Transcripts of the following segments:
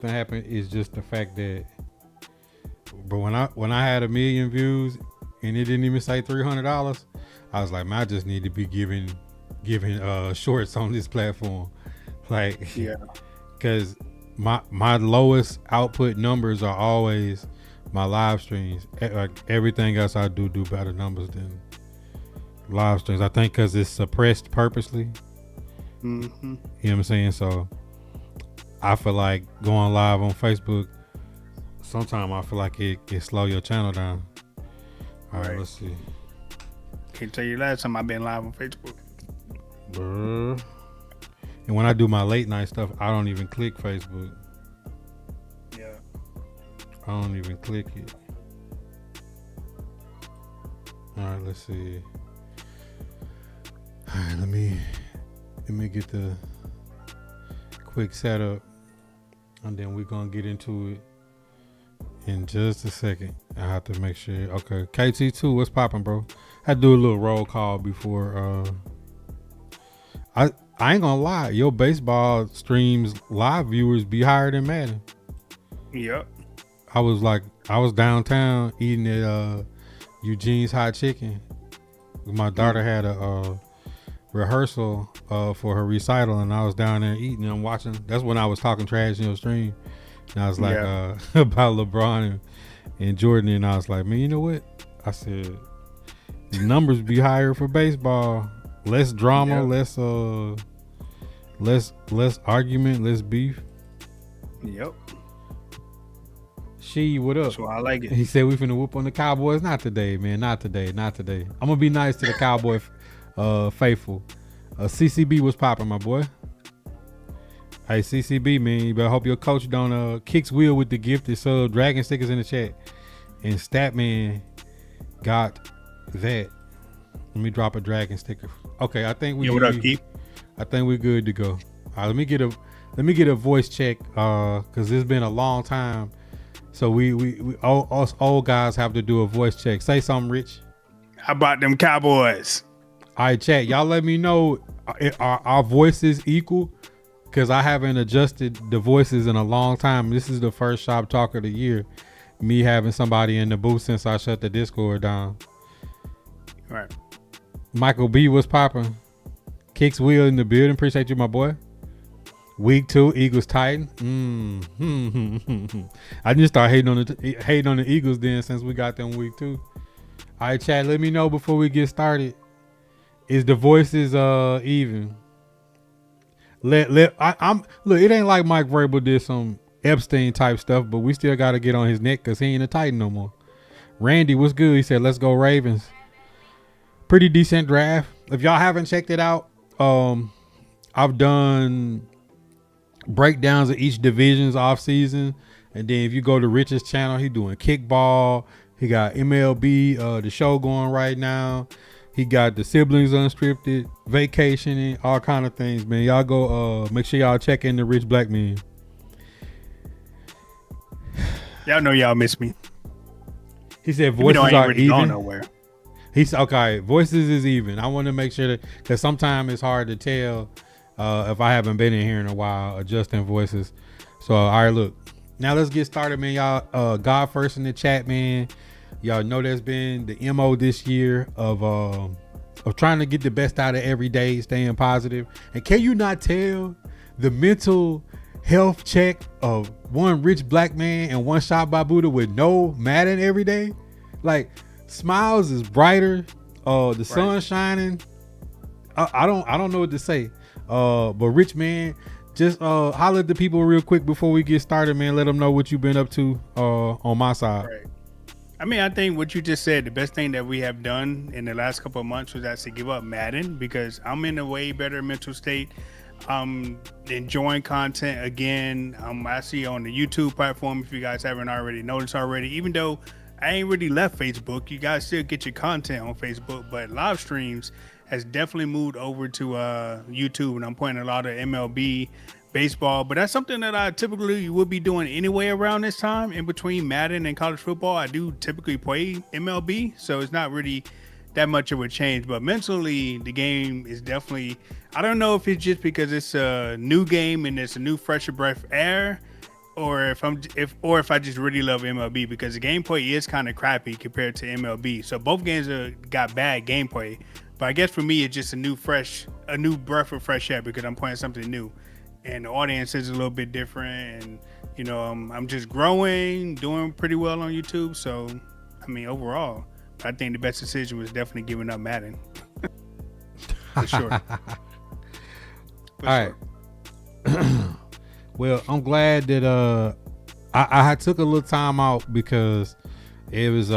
that happened is just the fact that, but when I had 1,000,000 views and it didn't even say $300, I was like, man, I just need to be giving shorts on this platform, like, Yeah. because my lowest output numbers are always my live streams. Like everything else I do better numbers than live streams. I think because it's suppressed purposely. Mm-hmm. You know what I'm saying? So I feel like going live on Facebook, sometimes I feel like it can slow your channel down. All right, let's see. Can't tell you last time I've been live on Facebook. And when I do my late night stuff, I don't even click Facebook. Yeah. I don't even click it. All right, let's see. All right, let me get the quick setup, and then we're gonna get into it in just a second. I have to make sure. Okay, KT2, what's popping, bro? I had to do a little roll call before. I ain't gonna lie, your baseball streams live viewers be higher than Madden. Yep. I was downtown eating at Eugene's Hot Chicken. My daughter had a rehearsal for her recital, and I was down there eating and watching. That's when I was talking trash in your stream, and I was like about LeBron and Jordan, and I was like, man, you know what? I said the numbers be higher for baseball. Less drama, less argument, less beef. Yep. What up? That's why I like it. He said we finna whoop on the Cowboys. Not today, man. Not today. I'm gonna be nice to the Cowboy faithful. CCB was popping, my boy. Hey, CCB, man, you better hope your coach don't kicks wheel with the gifted sub. Dragon stickers in the chat. And Statman got that. Let me drop a dragon sticker. Okay, I think we. What up, Keith? I think we're good to go. All right, let me get a voice check because it's been a long time. So we us old guys have to do a voice check. Say something, Rich. How about them Cowboys? All right, chat. Y'all let me know are our voices equal? Because I haven't adjusted the voices in a long time. This is the first Shop Talk of the year. Me having somebody in the booth since I shut the Discord down. Right. Michael B was popping. Kicks wheel in the building. Appreciate you, my boy. Week 2, Eagles Titan. I just started hating on the Eagles then since we got them week 2. All right, chat. Let me know before we get started. Is the voices even? Look. It ain't like Mike Vrabel did some Epstein type stuff, but we still got to get on his neck because he ain't a Titan no more. Randy, what's good? He said, "Let's go Ravens." Pretty decent draft. If y'all haven't checked it out, I've done breakdowns of each division's off season, and then if you go to Rich's channel, he doing kickball. He got MLB, the show going right now. He got the siblings unscripted, vacationing, all kind of things, man. Y'all go make sure y'all check in the RichBLKman. Y'all know y'all miss me. He said voices are really even. Going nowhere. He's okay. Voices is even. I want to make sure that because sometimes it's hard to tell if I haven't been in here in a while adjusting voices. So all right, look. Now let's get started, man. Y'all, God first in the chat, man. Y'all know that's been the MO this year of trying to get the best out of every day, staying positive. And can you not tell the mental health check of one RichBLKman and one Shotbybuddha with no Madden every day? Like, smiles is brighter. The sun shining. I don't know what to say. But Rich, man, just holler at the people real quick before we get started, man. Let them know what you've been up to on my side. Right. I mean, I think what you just said, the best thing that we have done in the last couple of months was actually give up Madden because I'm in a way better mental state. I'm enjoying content again. I'm actually on the YouTube platform if you guys haven't already noticed already. Even though I ain't really left Facebook, you guys still get your content on Facebook, but live streams has definitely moved over to YouTube, and I'm playing a lot of MLB baseball, but that's something that I typically would be doing anyway around this time. In between Madden and college football, I do typically play MLB, so it's not really that much of a change, but mentally the game is definitely, I don't know if it's just because it's a new game and it's a new fresher breath air or if I just really love MLB, because the gameplay is kind of crappy compared to MLB. So both games got bad gameplay, but I guess for me it's just a new breath of fresh air because I'm playing something new, and the audience is a little bit different, and I'm just growing, doing pretty well on YouTube. So I mean overall, I think the best decision was definitely giving up Madden. For sure. All right. Well, I'm glad that I took a little time out because it was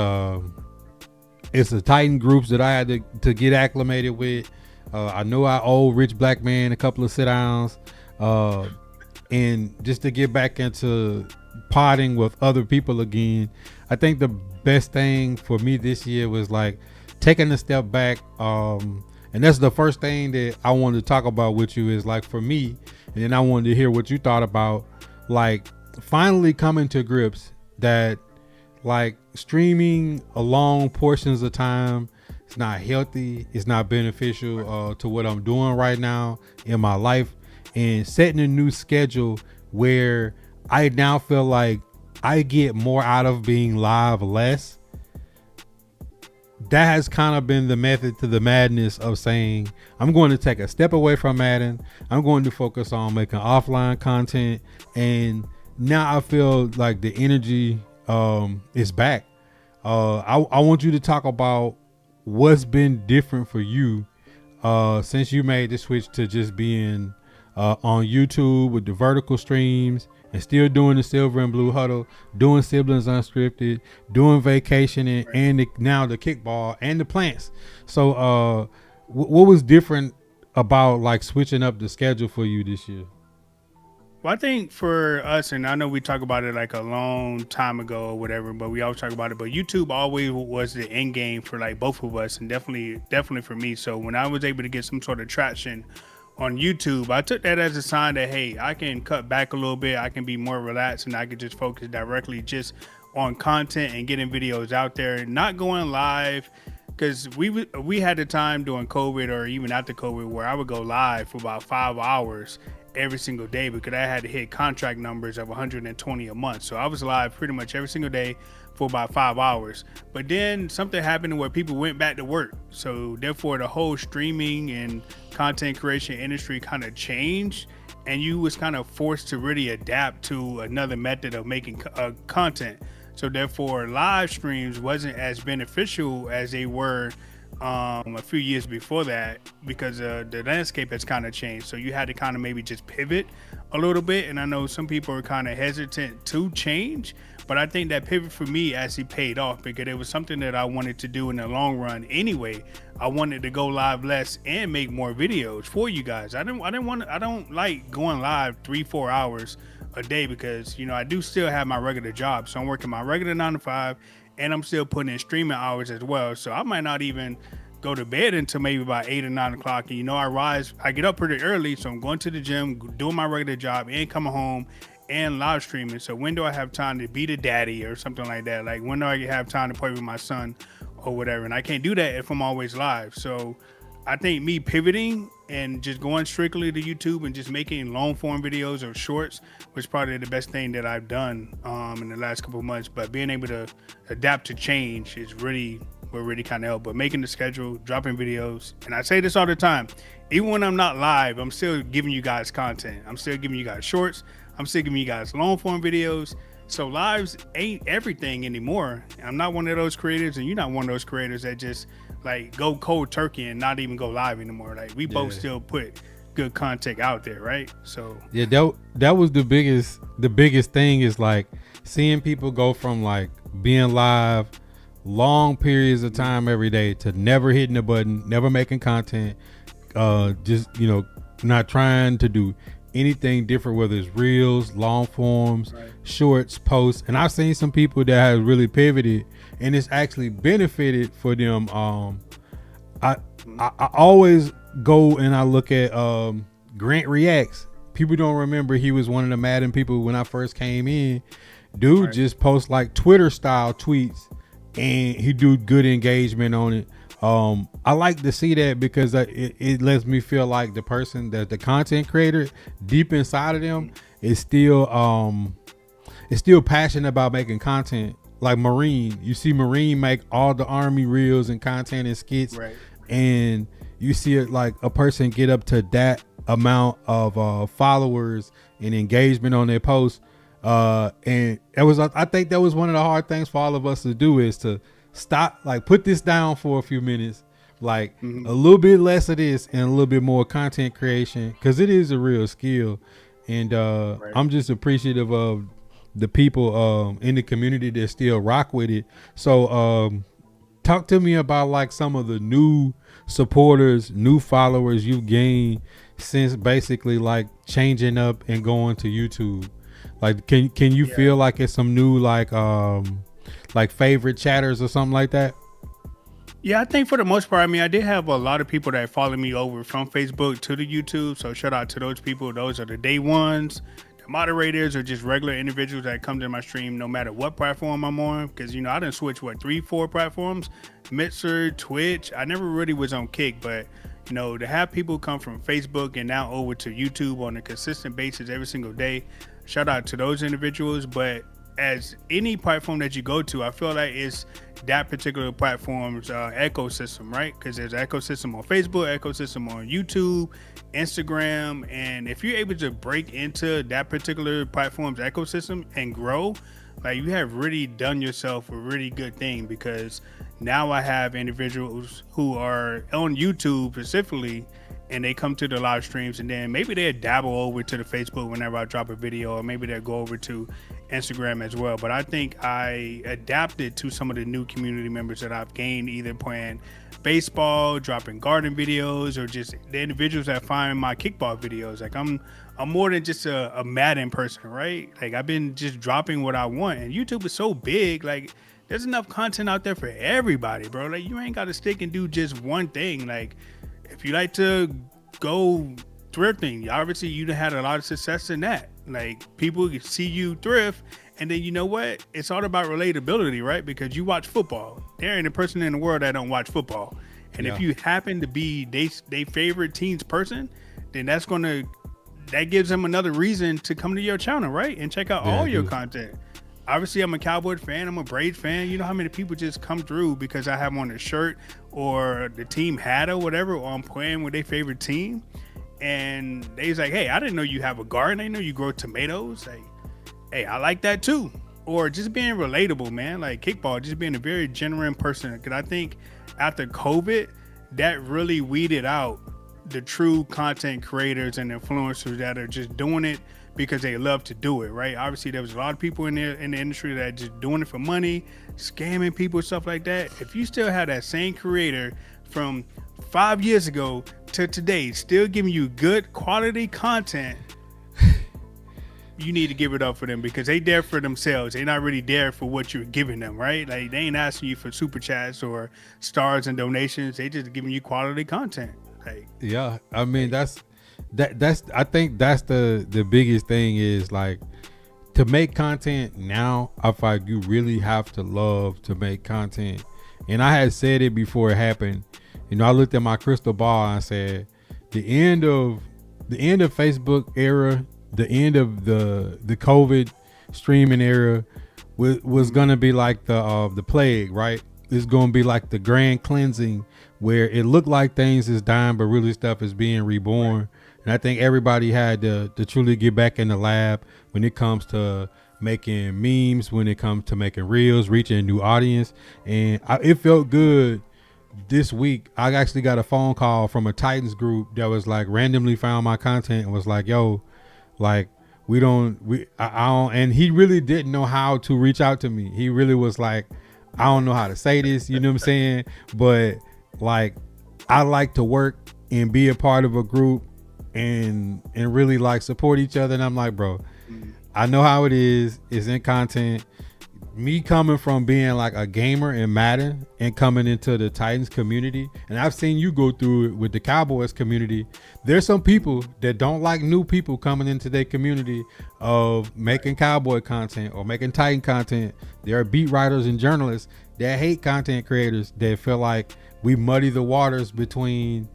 it's the Titan groups that I had to get acclimated with. I know I owe RichBLKman a couple of sit downs, and just to get back into potting with other people again. I think the best thing for me this year was like taking a step back. And that's the first thing that I wanted to talk about with you is like for me, and then I wanted to hear what you thought about like finally coming to grips that like streaming a long portions of time, it's not healthy, it's not beneficial to what I'm doing right now in my life, and setting a new schedule where I now feel like I get more out of being live less. That has kind of been the method to the madness of saying I'm going to take a step away from Madden. I'm going to focus on making offline content, and now I feel like the energy is back. I want you to talk about what's been different for you since you made the switch to just being on YouTube with the vertical streams and still doing the Silver and Blue Huddle, doing Siblings Unscripted, doing Vacation, and now the Kickball and the Plants. So what was different about like switching up the schedule for you this year? Well, I think for us, and I know we talked about it like a long time ago or whatever, but we always talk about it. But YouTube always was the end game for like both of us, and definitely for me. So when I was able to get some sort of traction on YouTube, I took that as a sign that, hey, I can cut back a little bit. I can be more relaxed, and I can just focus directly just on content and getting videos out there, not going live. Because we had a time during COVID or even after COVID where I would go live for about 5 hours every single day because I had to hit contract numbers of 120 a month. So I was live pretty much every single day for about 5 hours. But then something happened where people went back to work. So therefore the whole streaming and content creation industry kind of changed, and you was kind of forced to really adapt to another method of making content. So therefore live streams wasn't as beneficial as they were a few years before that, because the landscape has kind of changed. So you had to kind of maybe just pivot a little bit. And I know some people are kind of hesitant to change, but I think that pivot for me actually paid off because it was something that I wanted to do in the long run anyway. I wanted to go live less and make more videos for you guys. I don't like going live 3-4 hours a day because, I do still have my regular job. So I'm working my regular 9 to 5, and I'm still putting in streaming hours as well. So I might not even go to bed until maybe about 8 or 9 o'clock. And I get up pretty early. So I'm going to the gym, doing my regular job, and coming home and live streaming. So when do I have time to be the daddy or something like that? Like when do I have time to play with my son or whatever? And I can't do that if I'm always live. So I think me pivoting and just going strictly to YouTube and just making long form videos or shorts was probably the best thing that I've done in the last couple of months. But being able to adapt to change is really kind of help. But making the schedule, dropping videos, and I say this all the time, even when I'm not live, I'm still giving you guys content. I'm still giving you guys shorts. I'm still giving you guys long form videos. So lives ain't everything anymore. I'm not one of those creators, and you're not one of those creators that just like go cold turkey and not even go live anymore. Like we both still put good content out there, right? So yeah, that was the biggest thing is like seeing people go from like being live long periods of time every day to never hitting the button, never making content, just not trying to do anything different, whether it's reels, long forms, shorts, posts. And I've seen some people that have really pivoted and it's actually benefited for them. I always go and I look at Grant Reacts. People don't remember he was one of the Madden people when I first came in. Dude just posts like Twitter style tweets and he do good engagement on it. I like to see that because it lets me feel like the person that the content creator deep inside of them is still is still passionate about making content. Like Marine, you see Marine make all the Army reels and content and skits, Right. and you see it like a person get up to that amount of followers and engagement on their posts. And it was, I think that was one of the hard things for all of us to do, is to stop, like put this down for a few minutes, like a little bit less of this and a little bit more content creation, because it is a real skill. And I'm just appreciative of the people in the community that still rock with it. So talk to me about like some of the new supporters, new followers you've gained since basically like changing up and going to YouTube. Like can you feel like it's some new like favorite chatters or something like that? Yeah, I think for the most part, I mean, I did have a lot of people that follow me over from Facebook to the YouTube. So shout out to those people. Those are the day ones. The moderators are just regular individuals that come to my stream no matter what platform I'm on. Because, you know, I done switched, 3-4 platforms, Mixer, Twitch. I never really was on Kick, but, you know, to have people come from Facebook and now over to YouTube on a consistent basis every single day, shout out to those individuals. But as any platform that you go to, I feel like it's that particular platform's ecosystem, right? Because there's an ecosystem on Facebook, ecosystem on YouTube, Instagram, and if you're able to break into that particular platform's ecosystem and grow, like you have really done yourself a really good thing. Because now I have individuals who are on YouTube specifically, and they come to the live streams, and then maybe they'll dabble over to the Facebook whenever I drop a video, or maybe they'll go over to Instagram as well. But I think I adapted to some of the new community members that I've gained, either playing baseball, dropping garden videos, or just the individuals that find my kickball videos. Like I'm more than just a Madden person, right? Like I've been just dropping what I want, and YouTube is so big, like there's enough content out there for everybody, bro. Like you ain't got to stick and do just one thing. Like if you like to go thrifting, obviously you had a lot of success in that. Like people see you thrift, and then you know what? It's all about relatability, right? Because you watch football. There ain't a person in the world that don't watch football. And if you happen to be they favorite team's person, then that gives them another reason to come to your channel, right? And check out all your content. Obviously, I'm a Cowboy fan. I'm a Braves fan. You know how many people just come through because I have on a shirt or the team hat or whatever, or I'm playing with their favorite team. And they's like, hey, I didn't know you have a garden. I didn't know you grow tomatoes. Like, hey, I like that too. Or just being relatable, man. Like kickball, just being a very genuine person. Because I think after COVID, that really weeded out the true content creators and influencers that are just doing it because they love to do it, right? Obviously, there was a lot of people in the industry that are just doing it for money, scamming people, stuff like that. If you still have that same creator from 5 years ago to today, still giving you good quality content, you need to give it up for them, because they there for themselves. They're not really there for what you're giving them, right? Like they ain't asking you for super chats or stars and donations. They just giving you quality content. Like, yeah, I mean that's I think that's the biggest thing, is like to make content now. I feel like you really have to love to make content. And I had said it before it happened. You know, I looked at my crystal ball and I said the end of Facebook era, the end of the COVID streaming era was gonna be like the plague, right? It's gonna be like the grand cleansing, where it looked like things is dying, but really stuff is being reborn. And I think everybody had to truly get back in the lab when it comes to making memes, when it comes to making reels, reaching a new audience. And it felt good this week. I actually got a phone call from a Titans group that was like randomly found my content and was like, yo, like I don't, and he really didn't know how to reach out to me. He really was like, I don't know how to say this, you know what I'm saying? But like, I like to work and be a part of a group and really like support each other. And I'm like, bro, I know how it is. It's in content. Me coming from being like a gamer in Madden and coming into the Titans community, and I've seen you go through it with the Cowboys community. There's some people that don't like new people coming into their community of making Cowboy content or making Titan content. There are beat writers and journalists that hate content creators that feel like we muddy the waters between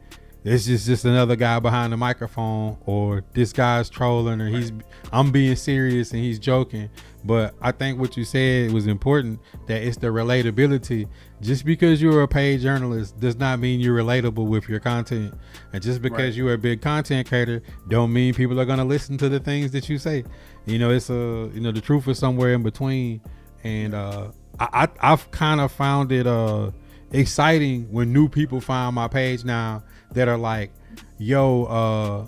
it's just another guy behind the microphone, or this guy's trolling, or I'm being serious and he's joking. But I think what you said was important, that it's the relatability. Just because you're a paid journalist does not mean you're relatable with your content. And just because you're a big content creator don't mean people are going to listen to the things that you say. It's the truth is somewhere in between. And I've kind of found it exciting when new people find my page now that are like, yo,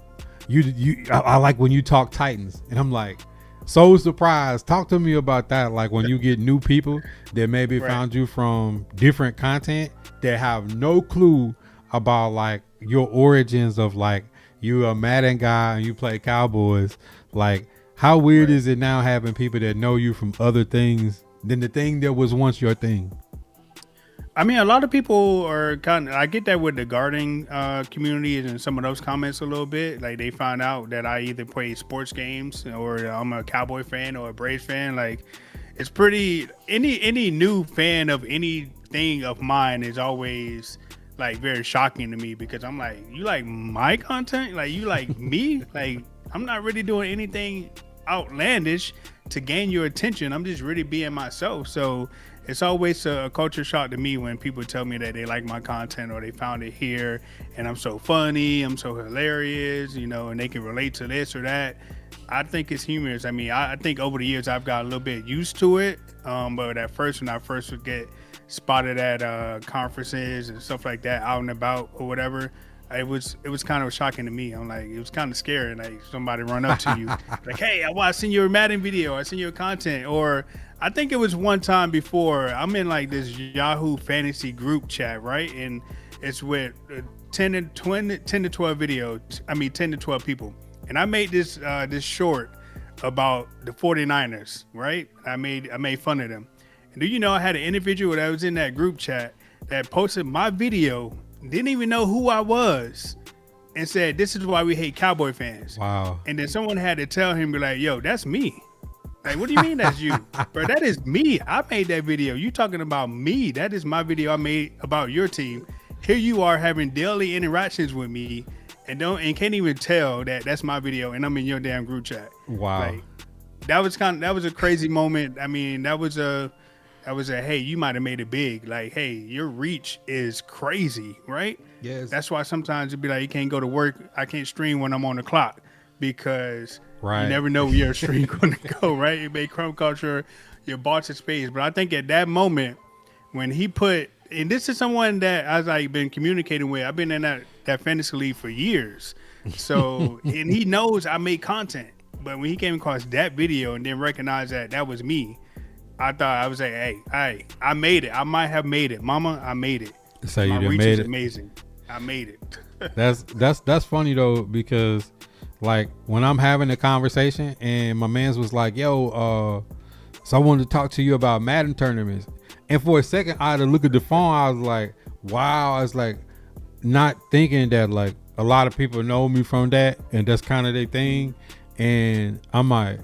I like when you talk Titans. And I'm like, so surprised. Talk to me about that. Like when you get new people that maybe found you from different content that have no clue about like your origins of like you a Madden guy and you play Cowboys. Like how weird is it now having people that know you from other things than the thing that was once your thing? I mean, a lot of people are I get that with the gardening community and some of those comments a little bit. Like they find out that I either play sports games or I'm a Cowboy fan or a Braves fan. Like it's pretty, any new fan of anything of mine is always like very shocking to me, because I'm like, you like my content? Like you like me? Like I'm not really doing anything outlandish to gain your attention. I'm just really being myself. So it's always a culture shock to me when people tell me that they like my content or they found it here and I'm so funny, I'm so hilarious, and they can relate to this or that. I think it's humorous. I mean, I think over the years I've got a little bit used to it. But at first, when I first would get spotted at conferences and stuff like that, out and about or whatever, it was kind of shocking to me. I'm like, it was kind of scary. Like somebody run up to you like, hey, I seen your Madden video, I seen your content. Or I think it was one time before, I'm in like this Yahoo fantasy group chat, right? And it's with 10 to 12 people. And I made this short about the 49ers, right? I made fun of them. And do you know I had an individual that was in that group chat that posted my video, didn't even know who I was, and said, this is why we hate Cowboy fans. Wow. And then someone had to tell him, be like, yo, that's me. Like, what do you mean that's you? Bro, that is me. I made that video. You talking about me. That is my video I made about your team. Here you are having daily interactions with me and can't even tell that that's my video and I'm in your damn group chat. Wow. Like, that was a crazy moment. I mean, that was a hey, you might have made it big. Like, hey, your reach is crazy, right? Yes. That's why sometimes it'd be like, you can't go to work. I can't stream when I'm on the clock, because you never know where your stream going to go, right? It may crumb culture, your boss is space. But I think at that moment when he put, and this is someone that I've like been communicating with, I've been in that fantasy league for years. So, and he knows I make content. But when he came across that video and then recognized that was me, I thought, I was like, hey, I made it. I might have made it. Mama, I made it. So you My done reach made is it. amazing. I made it. That's funny though, because like when I'm having a conversation and my man's was like, yo, so I wanted to talk to you about Madden tournaments. And for a second I had to look at the phone. I was like, wow. I was like, not thinking that like a lot of people know me from that and that's kind of their thing. And I'm like,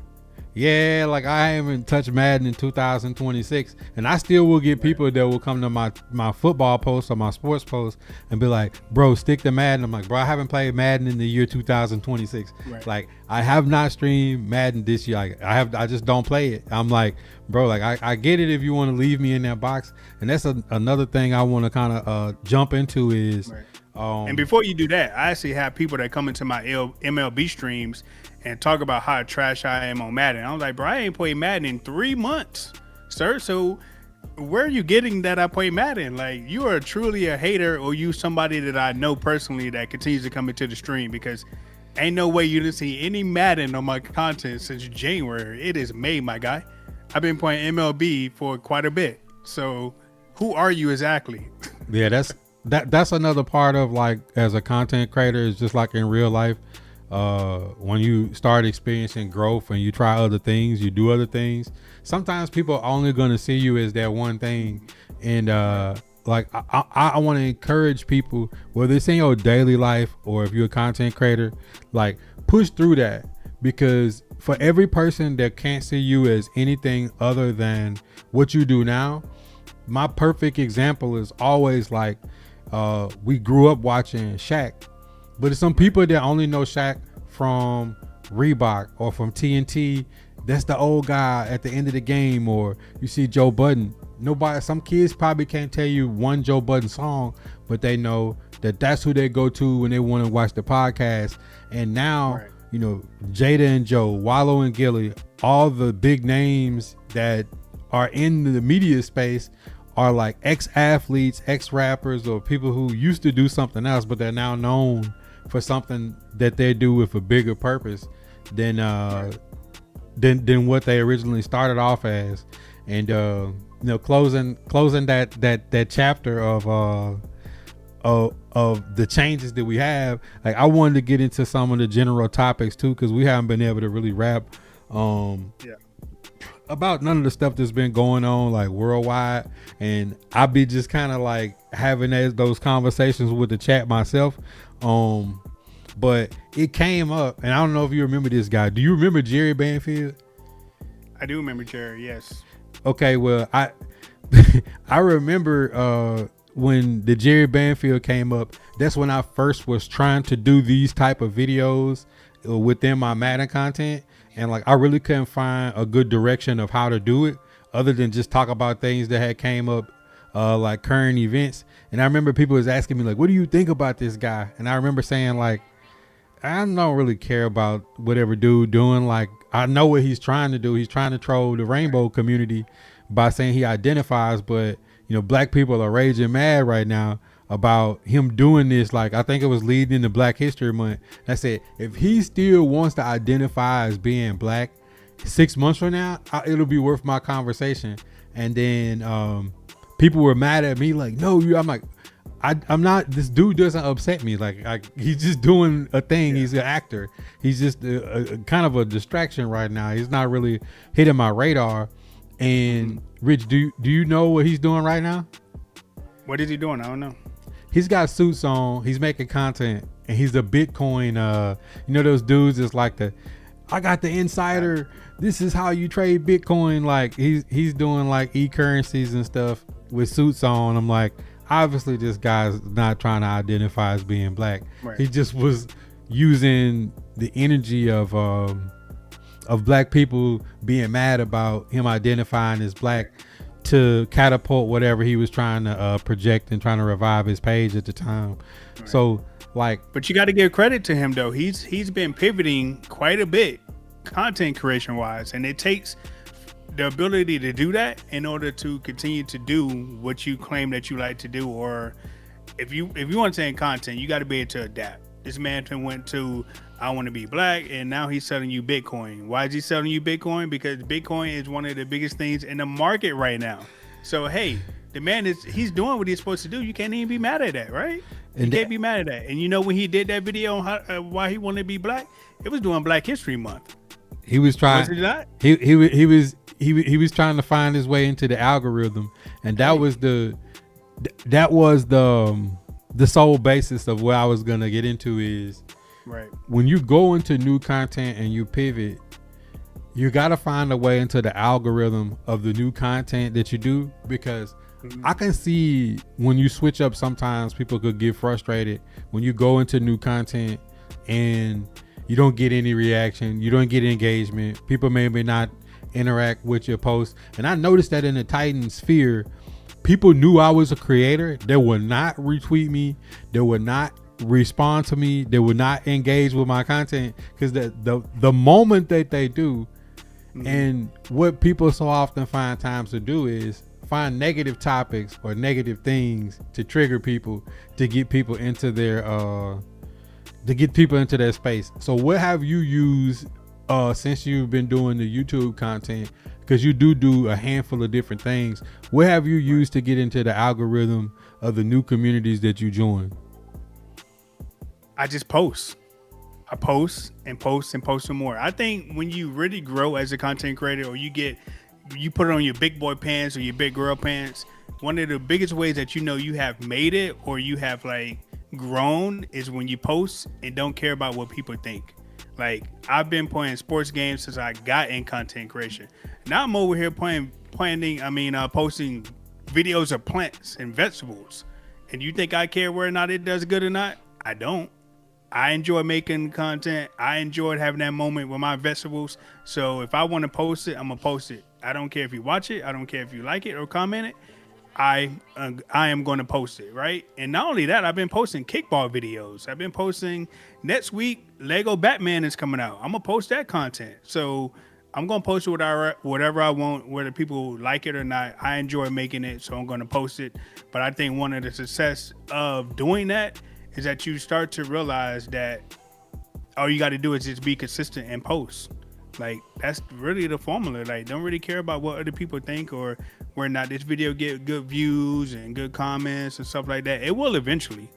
yeah, like I haven't touched Madden in 2026, and I still will get people that will come to my football post or my sports post and be like, bro, stick to Madden. I'm like, bro, I haven't played Madden in the year 2026. Right. Like I have not streamed Madden this year. Like, I just don't play it. I'm like, bro, like I get it if you want to leave me in that box. And that's another thing I want to kind of jump into is. Right. And before you do that, I actually have people that come into my MLB streams and talk about how trash I am on Madden. I was like, bro, I ain't played Madden in 3 months, sir. So where are you getting that I play Madden? Like, you are truly a hater, or you somebody that I know personally that continues to come into the stream, because ain't no way you didn't see any Madden on my content since January. It is May, my guy. I've been playing MLB for quite a bit. So who are you exactly? Yeah, that's another part of like as a content creator, is just like in real life. When you start experiencing growth and you try other things, you do other things, sometimes people are only going to see you as that one thing. And like I want to encourage people, whether it's in your daily life or if you're a content creator, like push through that, because for every person that can't see you as anything other than what you do now, my perfect example is always like, we grew up watching Shaq. But it's some people that only know Shaq from Reebok or from TNT that's the old guy at the end of the game, or you see Joe Budden. Some kids probably can't tell you one Joe Budden song, but they know that that's who they go to when they want to watch the podcast. And now, you know, Jada and Joe, Wallow and Gilly, all the big names that are in the media space are like ex-athletes, ex-rappers, or people who used to do something else, but they're now known for something that they do with a bigger purpose than what they originally started off as. And you know, closing that chapter of the changes that we have, like I wanted to get into some of the general topics too, because we haven't been able to really rap about none of the stuff that's been going on like worldwide, and I be just kind of like having those conversations with the chat myself. But it came up, and I don't know if you remember this guy. Do you remember Jerry Banfield? I do remember Jerry, yes. Okay, well, I remember when the Jerry Banfield came up. That's when I first was trying to do these type of videos within my Madden content, and like I really couldn't find a good direction of how to do it other than just talk about things that had came up, like current events. And I remember people was asking me like, what do you think about this guy? And I remember saying like, I don't really care about whatever dude doing. Like, I know what he's trying to do. He's trying to troll the rainbow community by saying he identifies, but you know, black people are raging mad right now about him doing this. Like, I think it was leading into Black History Month. I said, if he still wants to identify as being black 6 months from now, it'll be worth my conversation. And then people were mad at me like, no, I'm like, I'm not, this dude doesn't upset me. Like he's just doing a thing. He's an actor. He's just a kind of a distraction right now. He's not really hitting my radar. And Rich, do you know what he's doing right now? What is he doing? I don't know. He's got suits on. He's making content, and he's a Bitcoin. You know those dudes that's like I got the insider. This is how you trade Bitcoin. Like he's doing like e-currencies and stuff with suits on. I'm like, obviously this guy's not trying to identify as being black. Right. He just was using the energy of black people being mad about him identifying as black to catapult whatever he was trying to project and trying to revive his page at the time. Right. So like, but you got to give credit to him though. He's been pivoting quite a bit content creation wise, and it takes the ability to do that in order to continue to do what you claim that you like to do. Or if you want to say in content, you got to be able to adapt. This man went to, I want to be black, and now he's selling you Bitcoin. Why is he selling you Bitcoin? Because Bitcoin is one of the biggest things in the market right now. So hey, the man he's doing what he's supposed to do. You can't even be mad at that, right? You can't be mad at that. And you know when he did that video on why he wanted to be black, it was during Black History Month. He was trying. Was it not? He was trying to find his way into the algorithm, and that was the sole basis of what I was gonna get into is right. When you go into new content and you pivot, you got to find a way into the algorithm of the new content that you do, because I can see when you switch up, sometimes people could get frustrated when you go into new content and you don't get any reaction, you don't get engagement, people maybe not interact with your post. And I noticed that in the Titan sphere, people knew I was a creator. They would not retweet me, they would not respond to me, they would not engage with my content, because the moment that they do, and what people so often find times to do is find negative topics or negative things to trigger people, to get people into their space. So what have you used since you've been doing the YouTube content, because you do a handful of different things? What have you used to get into the algorithm of the new communities that you join? I just post. I post and post and post some more. I think when you really grow as a content creator, or you put it on your big boy pants or your big girl pants, one of the biggest ways that you know you have made it or you have like grown is when you post and don't care about what people think. Like, I've been playing sports games since I got in content creation. Now I'm over here posting videos of plants and vegetables. And you think I care whether or not it does good or not? I don't. I enjoy making content. I enjoyed having that moment with my vegetables. So if I want to post it, I'm gonna post it. I don't care if you watch it. I don't care if you like it or comment it. I am going to post it, right? And not only that, I've been posting kickball videos. I've been posting next week. Lego Batman is coming out. I'm gonna post that content. So I'm gonna post whatever I want, whether people like it or not. I enjoy making it, so I'm gonna post it. But I think one of the success of doing that is that you start to realize that all you got to do is just be consistent and post. Like that's really the formula. Like don't really care about what other people think or whether or not this video get good views and good comments and stuff like that. It will eventually.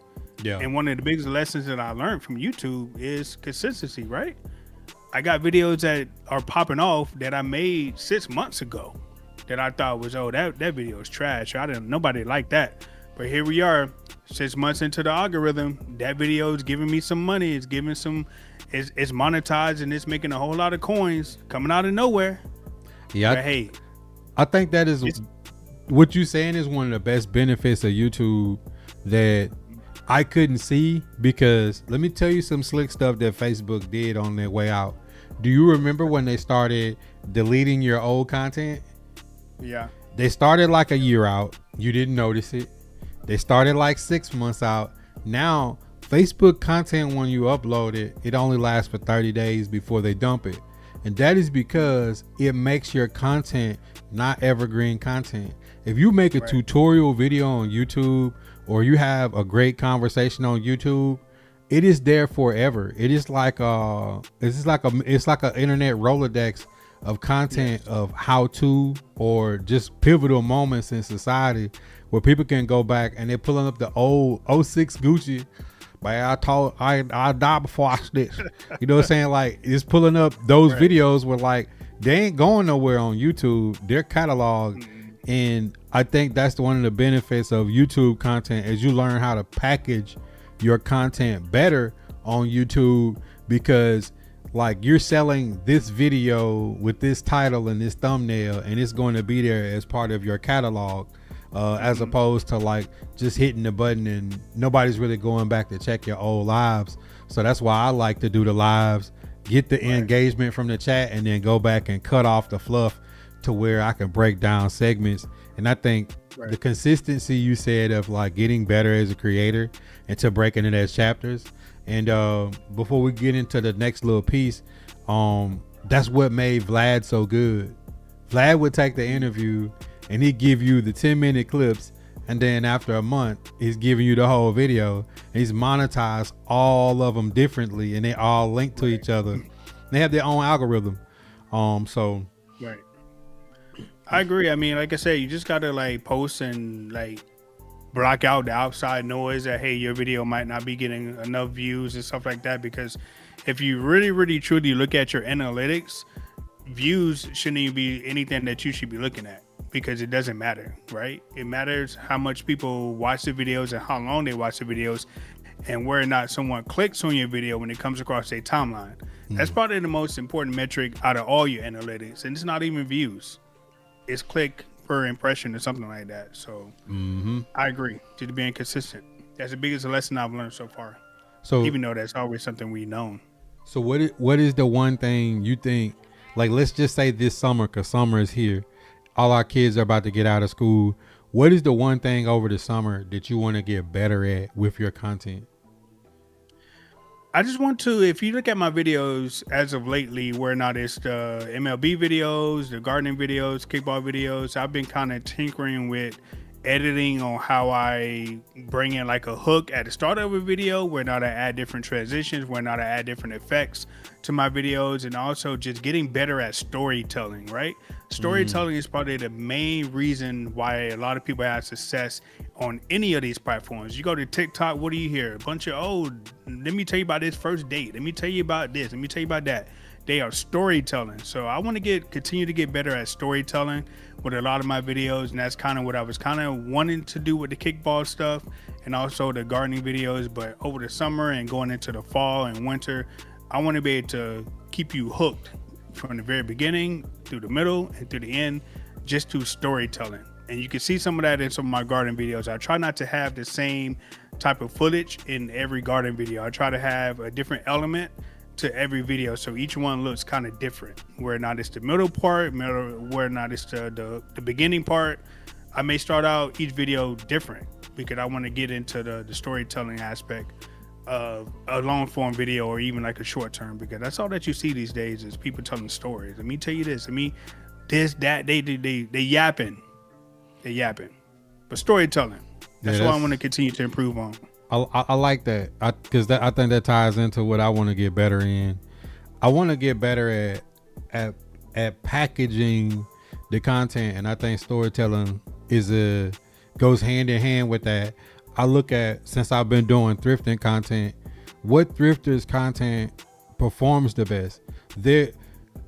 Yeah. And one of the biggest lessons that I learned from YouTube is consistency, right? I got videos that are popping off that I made 6 months ago that I thought was, oh, that video is trash. Nobody liked that. But here we are, 6 months into the algorithm. That video is giving me some money. It's giving it's monetized and it's making a whole lot of coins coming out of nowhere. Yeah. But hey, I think that is what you're saying is one of the best benefits of YouTube that I couldn't see, because let me tell you some slick stuff that Facebook did on their way out. Do you remember when they started deleting your old content? Yeah. They started like a year out. You didn't notice it. They started like 6 months out. Now, Facebook content, when you upload it, it only lasts for 30 days before they dump it. And that is because it makes your content not evergreen content. If you make a tutorial video on YouTube or you have a great conversation on YouTube, it is there forever. It is like it's like an internet Rolodex of content of how to or just pivotal moments in society where people can go back and they're pulling up the old 06 Gucci. But I died before I snitched. You know what I'm saying? Like it's pulling up those videos where like they ain't going nowhere on YouTube. They're cataloged. And I think that's one of the benefits of YouTube content is you learn how to package your content better on YouTube, because like you're selling this video with this title and this thumbnail and it's going to be there as part of your catalog, as opposed to like just hitting the button and nobody's really going back to check your old lives. So that's why I like to do the lives, get the engagement from the chat, and then go back and cut off the fluff to where I can break down segments. And I think the consistency you said of like getting better as a creator and to breaking it as chapters. And before we get into the next little piece, that's what made Vlad so good. Vlad would take the interview and he'd give you the 10-minute clips, and then after a month he's giving you the whole video, and he's monetized all of them differently, and they all link to each other. They have their own algorithm. So I agree. I mean, like I said, you just gotta like post and like block out the outside noise that hey, your video might not be getting enough views and stuff like that. Because if you really truly look at your analytics, views shouldn't even be anything that you should be looking at, because it doesn't matter, right? It matters how much people watch the videos and how long they watch the videos, and whether or not someone clicks on your video when it comes across their timeline. That's probably the most important metric out of all your analytics, and it's not even views. It's click per impression or something like that. So I agree, just being consistent. That's the biggest lesson I've learned so far. So even though that's always something we've known. So what is the one thing you think, like let's just say this summer, because summer is here, all our kids are about to get out of school. What is the one thing over the summer that you want to get better at with your content? I just want to, if you look at my videos as of lately, where not it's the MLB videos, the gardening videos, kickball videos, I've been kind of tinkering with editing on how I bring in like a hook at the start of a video, where not I add different transitions, where not I add different effects to my videos, and also just getting better at storytelling, right? Storytelling is probably the main reason why a lot of people have success on any of these platforms. You go to TikTok, what do you hear? A bunch of, oh, let me tell you about this first date. Let me tell you about this. Let me tell you about that. They are storytelling. So I want to continue to get better at storytelling with a lot of my videos. And that's kind of what I was kind of wanting to do with the kickball stuff and also the gardening videos. But over the summer and going into the fall and winter, I want to be able to keep you hooked from the very beginning through the middle and through the end, just through storytelling. And you can see some of that in some of my garden videos. I try not to have the same type of footage in every garden video. I try to have a different element to every video, so each one looks kind of different. Where not it's the middle part, where not it's the beginning part. I may start out each video different because I want to get into the storytelling aspect of a long form video or even like a short term, because that's all that you see these days is people telling stories. Let me tell you this. This, that, they yapping. They yapping. But storytelling. That's what I want to continue to improve on. I like that, because I think that ties into what I want to get better in. I want to get better at packaging the content, and I think storytelling goes hand in hand with that. I look at, since I've been doing thrifting content, what thrifters content performs the best.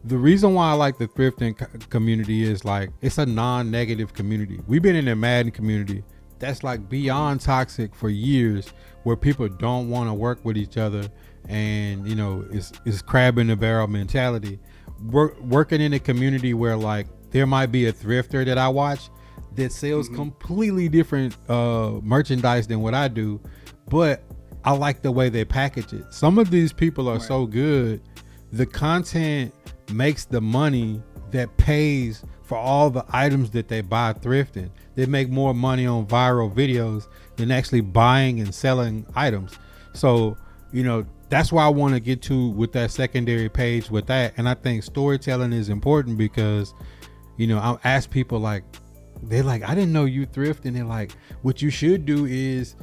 The reason why I like the thrifting community is like, it's a non-negative community. We've been in the Madden community that's like beyond toxic for years, where people don't want to work with each other, and you know, it's crab in the barrel mentality. Working in a community where like there might be a thrifter that I watch that sells completely different merchandise than what I do, but I like the way they package it. Some of these people are so good, the content makes the money that pays for all the items that they buy thrifting. They make more money on viral videos than actually buying and selling items. So, you know, that's why I want to get to with that secondary page with that. And I think storytelling is important because, you know, I ask people like, they're like, I didn't know you thrift. And they're like, what you should do is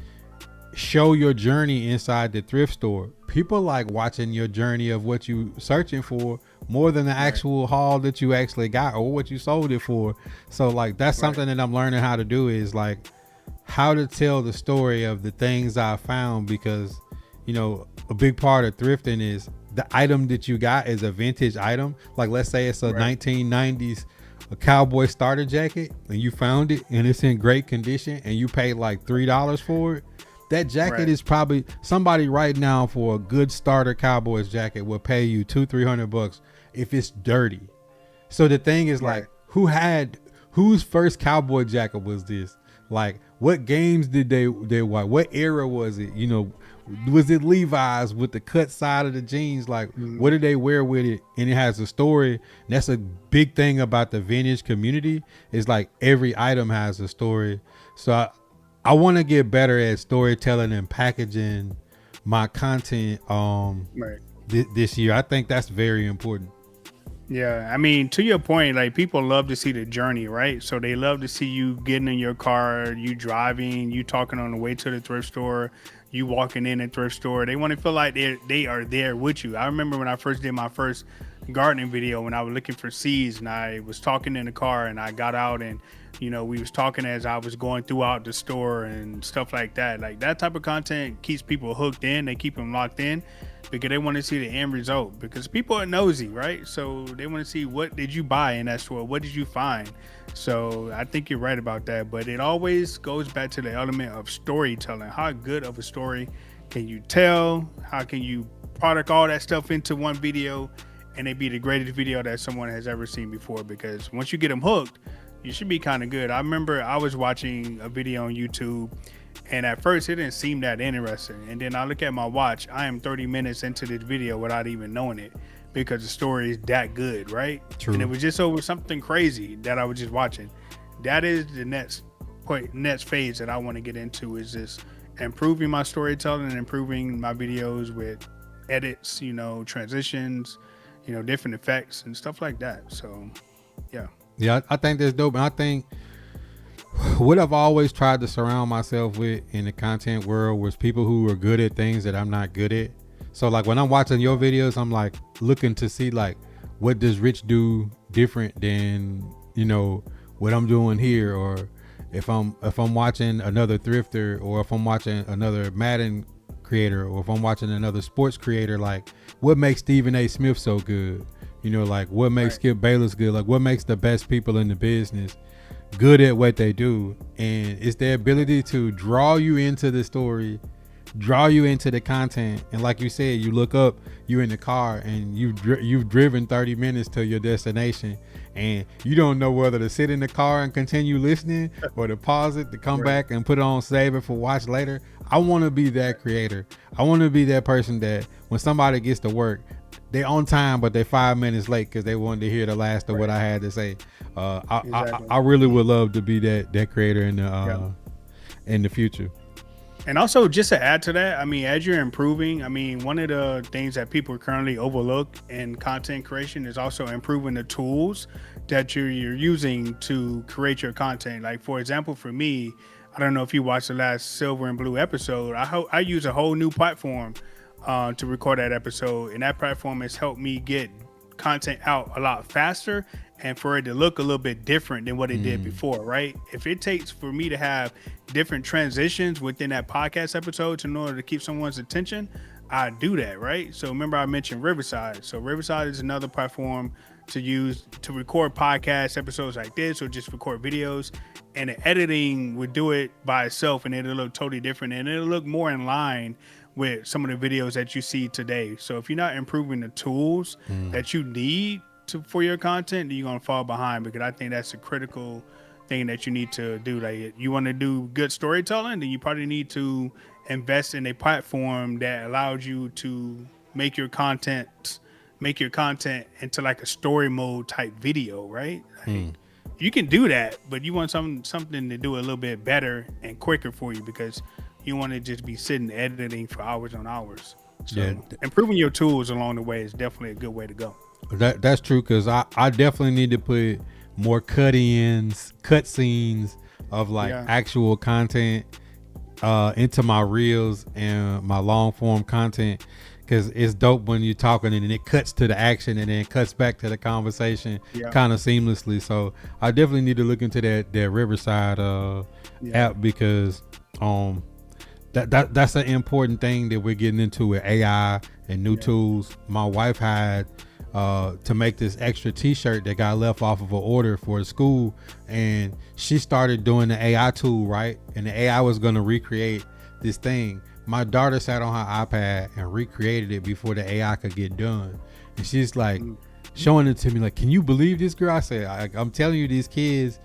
show your journey inside the thrift store. People like watching your journey of what you searching for more than the actual haul that you actually got or what you sold it for. So like, that's something that I'm learning how to do, is like how to tell the story of the things I found, because, you know, a big part of thrifting is the item that you got is a vintage item. Like, let's say it's a 1990s a cowboy starter jacket and you found it and it's in great condition and you paid like $3 for it. That jacket is probably, somebody right now for a good starter Cowboys jacket will pay you $200-300 if it's dirty. So the thing is like, whose first cowboy jacket was this? Like, what games did they watch? What era was it? You know, was it Levi's with the cut side of the jeans? Like, what did they wear with it? And it has a story. And that's a big thing about the vintage community, is like every item has a story. So I want to get better at storytelling and packaging my content this year. I think that's very important. Yeah, I mean, to your point, like, people love to see the journey, right? So they love to see you getting in your car, you driving, you talking on the way to the thrift store, you walking in a thrift store. They want to feel like they are there with you. I remember when I first did my first gardening video, when I was looking for seeds and I was talking in the car and I got out and, you know, we was talking as I was going throughout the store and stuff like that. Like, that type of content keeps people hooked in. They keep them locked in because they want to see the end result, because people are nosy, right? So they want to see, what did you buy in that store? What did you find? So I think you're right about that, but it always goes back to the element of storytelling. How good of a story can you tell? How can you product all that stuff into one video and it be the greatest video that someone has ever seen before? Because once you get them hooked, you should be kind of good. I remember I was watching a video on YouTube, and at first it didn't seem that interesting. And then I look at my watch, I am 30 minutes into this video without even knowing it, because the story is that good, right? True. And it was just over something crazy that I was just watching. That is the next phase that I want to get into, is just improving my storytelling and improving my videos with edits, you know, transitions, you know, different effects and stuff like that. So, yeah. Yeah, I think that's dope. And I think what I've always tried to surround myself with in the content world was people who are good at things that I'm not good at. So like, when I'm watching your videos, I'm like looking to see like, what does Rich do different than, you know, what I'm doing here? Or if I'm watching another thrifter, or if I'm watching another Madden creator, or if I'm watching another sports creator, like, what makes Stephen A. Smith so good? You know, like, what makes Skip Bayless good? Like, what makes the best people in the business good at what they do? And it's their ability to draw you into the story draw you into the content. And like you said, you look up, you're in the car, and you've driven 30 minutes to your destination, and you don't know whether to sit in the car and continue listening or to pause it, to come back and put it on, save it for watch later. I want to be that creator. I want to be that person that when somebody gets to work, they're on time, but they're 5 minutes late because they wanted to hear the last of what I had to say. I really would love to be that creator in the future. And also, just to add to that, I mean, as you're improving, I mean, one of the things that people currently overlook in content creation is also improving the tools that you're using to create your content. Like, for example, for me, I don't know if you watched the last Silver and Blue episode. I use a whole new platform to record that episode, and that platform has helped me get content out a lot faster and for it to look a little bit different than what it did before, right? If it takes for me to have different transitions within that podcast episode in order to keep someone's attention, I do that, right? So remember I mentioned Riverside. So Riverside is another platform to use to record podcast episodes like this, or just record videos, and the editing would do it by itself, and it'll look totally different, and it'll look more in line with some of the videos that you see today. So if you're not improving the tools that you need for your content, then you're gonna fall behind, because I think that's a critical thing that you need to do. Like, you want to do good storytelling, then you probably need to invest in a platform that allows you to make your content into like a story mode type video, right? Like, you can do that, but you want something to do a little bit better and quicker for you, because you want to just be sitting editing for hours on hours. So improving your tools along the way is definitely a good way to go. That's true, because I definitely need to put more cut scenes of like actual content into my reels and my long form content, because it's dope when you're talking and then it cuts to the action and then cuts back to the conversation kind of seamlessly. So I definitely need to look into that Riverside app, because that's an important thing that we're getting into with AI and new tools. My wife had to make this extra t-shirt that got left off of an order for a school, and she started doing the AI tool, right? And the AI was going to recreate this thing. My daughter sat on her iPad and recreated it before the AI could get done, and she's like showing it to me like, can you believe this, girl? I said, I'm telling you, these kids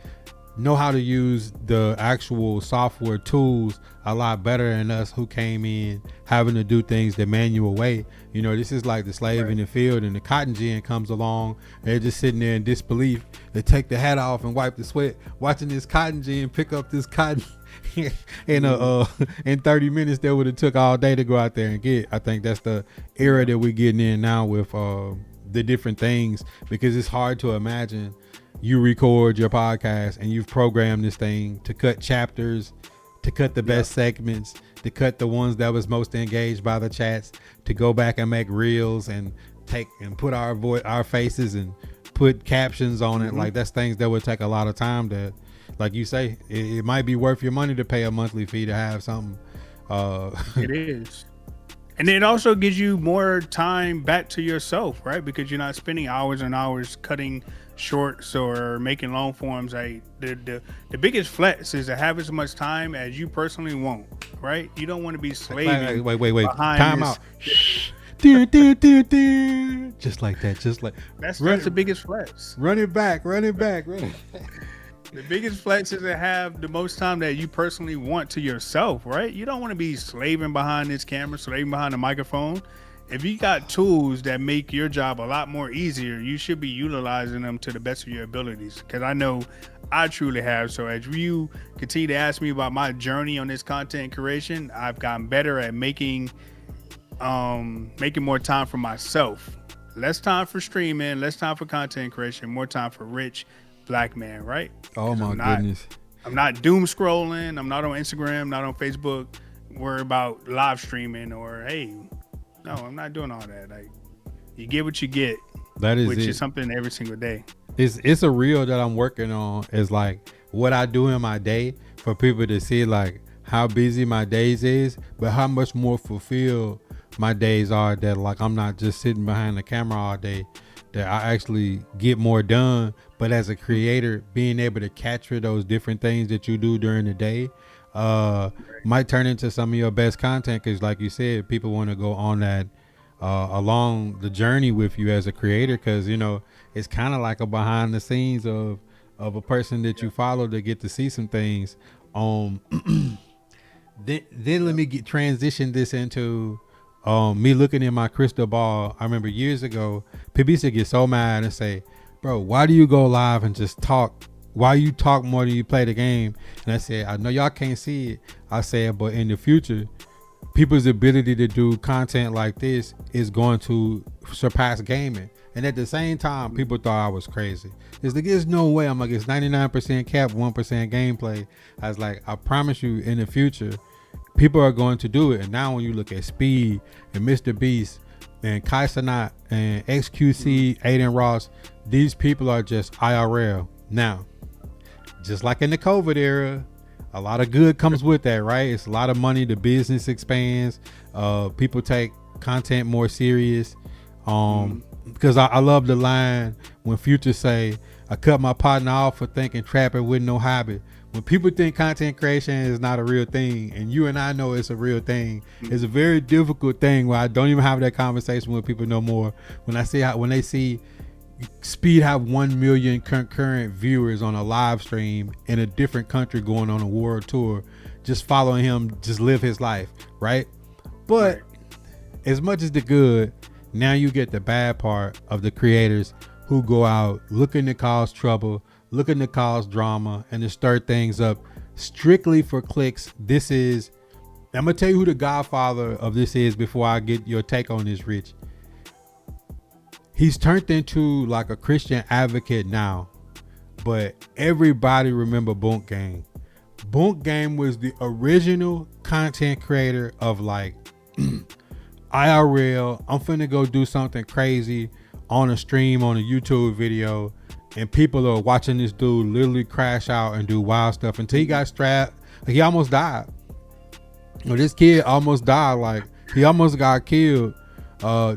know how to use the actual software tools a lot better than us, who came in having to do things the manual way. You know, this is like the slave in the field, and the cotton gin comes along, they're just sitting there in disbelief. They take the hat off and wipe the sweat watching this cotton gin pick up this cotton in 30 minutes that would have took all day to go out there and get. I think that's the era that we're getting in now with the different things, because it's hard to imagine you record your podcast and you've programmed this thing to cut chapters, to cut the best segments, to cut the ones that was most engaged by the chats, to go back and make reels and take and put our faces and put captions on it. Like, that's things that would take a lot of time to, like you say, it might be worth your money to pay a monthly fee to have something. It is. And it also gives you more time back to yourself, right? Because you're not spending hours and hours cutting shorts or making long forms. Like, the biggest flex is to have as much time as you personally want, right? You don't want to be slaving. Wait. Time out. Just like that. Just like that's the biggest flex. Run it back. The biggest flex is to have the most time that you personally want to yourself, right? You don't want to be slaving behind this camera, slaving behind the microphone. If you got tools that make your job a lot more easier, you should be utilizing them to the best of your abilities. Because I know I truly have. So as you continue to ask me about my journey on this content creation, I've gotten better at making more time for myself. Less time for streaming, less time for content creation, more time for RichBLKman, right? Oh my goodness. I'm not doom scrolling. I'm not on Instagram, not on Facebook, worry about live streaming or, hey, no, I'm not doing all that. Like, you get what you get. That is which it. is something every single day. It's a reel that I'm working on, is like what I do in my day, for people to see like how busy my days is, but how much more fulfilled my days are, that like I'm not just sitting behind the camera all day, that I actually get more done. But as a creator, being able to capture those different things that you do during the day, uh might turn into some of your best content, because like you said, people want to go on that along the journey with you as a creator, because it's kind of like a behind the scenes of a person that you follow, to get to see some things. um then let me transition this into me looking in my crystal ball. I remember years ago, people used to get so mad and say, bro, why do you go live and just talk? Why you talk more than you play the game? And I said, I know y'all can't see it. I said, but in the future, people's ability to do content like this is going to surpass gaming. And at the same time, people thought I was crazy. It's like, there's no way. I'm like, it's 99% cap, 1% gameplay. I was like, I promise you, in the future, people are going to do it. And now when you look at Speed and Mr. Beast and Kai Cenat and XQC, Aiden Ross, these people are just IRL. Now, just like in the COVID era, a lot of good comes with that, right? It's a lot of money. The business expands. People take content more serious. Because I love the line when Future say, I cut my partner off for thinking trapping with no hobby. When people think content creation is not a real thing, and you and I know it's a real thing, it's a very difficult thing where I don't even have that conversation with people no more. When they see Speed have 1 million concurrent viewers on a live stream in a different country going on a world tour, just following him, just live his life, right? But as much as the good, now you get the bad part of the creators who go out looking to cause trouble, looking to cause drama, and to stir things up strictly for clicks. I'm gonna tell you who the godfather of this is before I get your take on this, Rich. He's turned into like a Christian advocate now, but everybody remember Boonk Game. Boonk Game was the original content creator of like IRL. I'm finna go do something crazy on a stream, on a YouTube video, and people are watching this dude literally crash out and do wild stuff until he got strapped. Like, he almost died. This kid almost died. Like, he almost got killed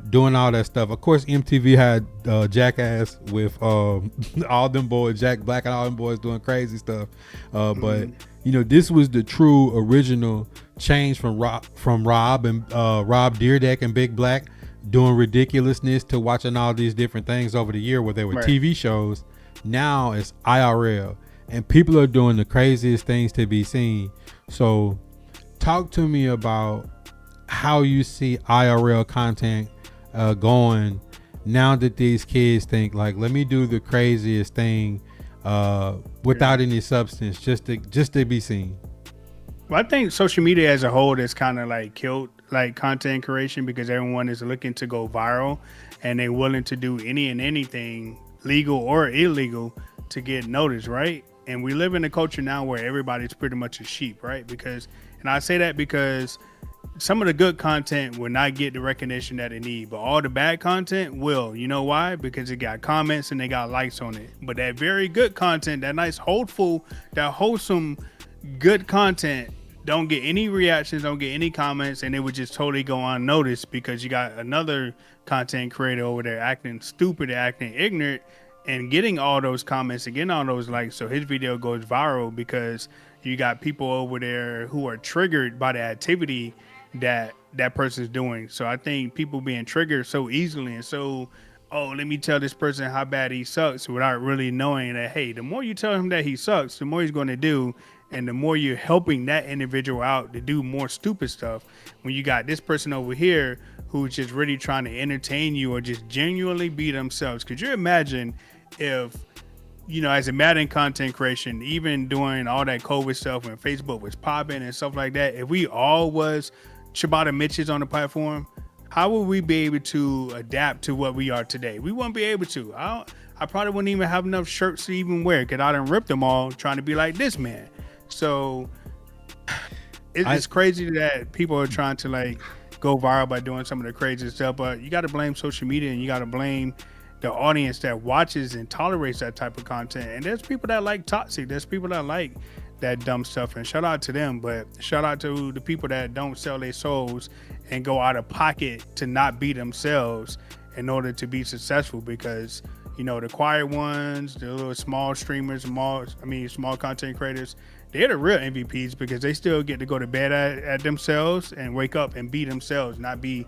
doing all that stuff. Of course, MTV had Jackass with all them boys, Jack Black and all them boys doing crazy stuff. But this was the true original change from Rob and Rob Deerdeck and Big Black doing ridiculousness to watching all these different things over the year where they were TV shows. Now it's IRL, and people are doing the craziest things to be seen. So talk to me about how you see IRL content going now that these kids think like, let me do the craziest thing without any substance, just to be seen. Well, I think social media as a whole has kind of like killed like content creation, because everyone is looking to go viral and they're willing to do any and anything, legal or illegal, to get noticed, right? And we live in a culture now where everybody's pretty much a sheep, right? And I say that because some of the good content will not get the recognition that it need, but all the bad content will. You know why? Because it got comments and they got likes on it. But that very good content, that nice, hopeful, that wholesome, good content, don't get any reactions, don't get any comments, and it would just totally go unnoticed because you got another content creator over there acting stupid, acting ignorant, and getting all those comments and getting all those likes. So his video goes viral because you got people over there who are triggered by the activity that person's doing. So I think people being triggered so easily and so, oh, let me tell this person how bad he sucks, without really knowing that, hey, the more you tell him that he sucks, the more he's going to do. And the more you're helping that individual out to do more stupid stuff, when you got this person over here who's just really trying to entertain you or just genuinely be themselves. Could you imagine if, as a Madden content creation, even doing all that COVID stuff when Facebook was popping and stuff like that, if we all was Ciabatta Mitches on the platform, how would we be able to adapt to what we are today? We wouldn't be able to. I probably wouldn't even have enough shirts to even wear because I done ripped them all trying to be like this man. So it's crazy that people are trying to like go viral by doing some of the crazy stuff, but you got to blame social media and you got to blame the audience that watches and tolerates that type of content. And there's people that like toxic. There's people that like that dumb stuff, and shout out to them. But shout out to the people that don't sell their souls and go out of pocket to not be themselves in order to be successful, because the quiet ones, the little small streamers, small content creators. They're the real MVPs because they still get to go to bed at themselves and wake up and be themselves, not be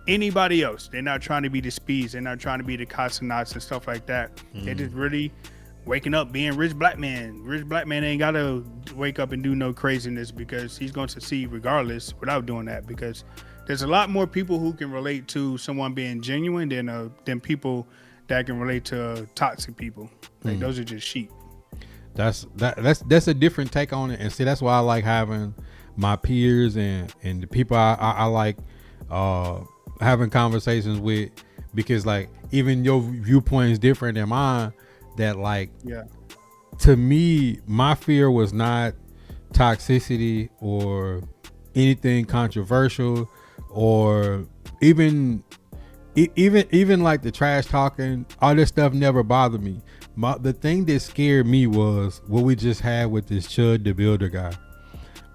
anybody else. They're not trying to be the Speeds. They're not trying to be the Casanats and stuff like that. They're just really waking up being Rich Black Man. Rich Black Man ain't got to wake up and do no craziness because he's going to succeed regardless without doing that, because there's a lot more people who can relate to someone being genuine than people that can relate to toxic people. Like those are just sheep. That's a different take on it, and see, that's why I like having my peers and the people I like having conversations with, because like even your viewpoint is different than mine. That like, to me, my fear was not toxicity or anything controversial, or even like the trash talking. All this stuff never bothered me. The thing that scared me was what we just had with this Chud the Builder guy,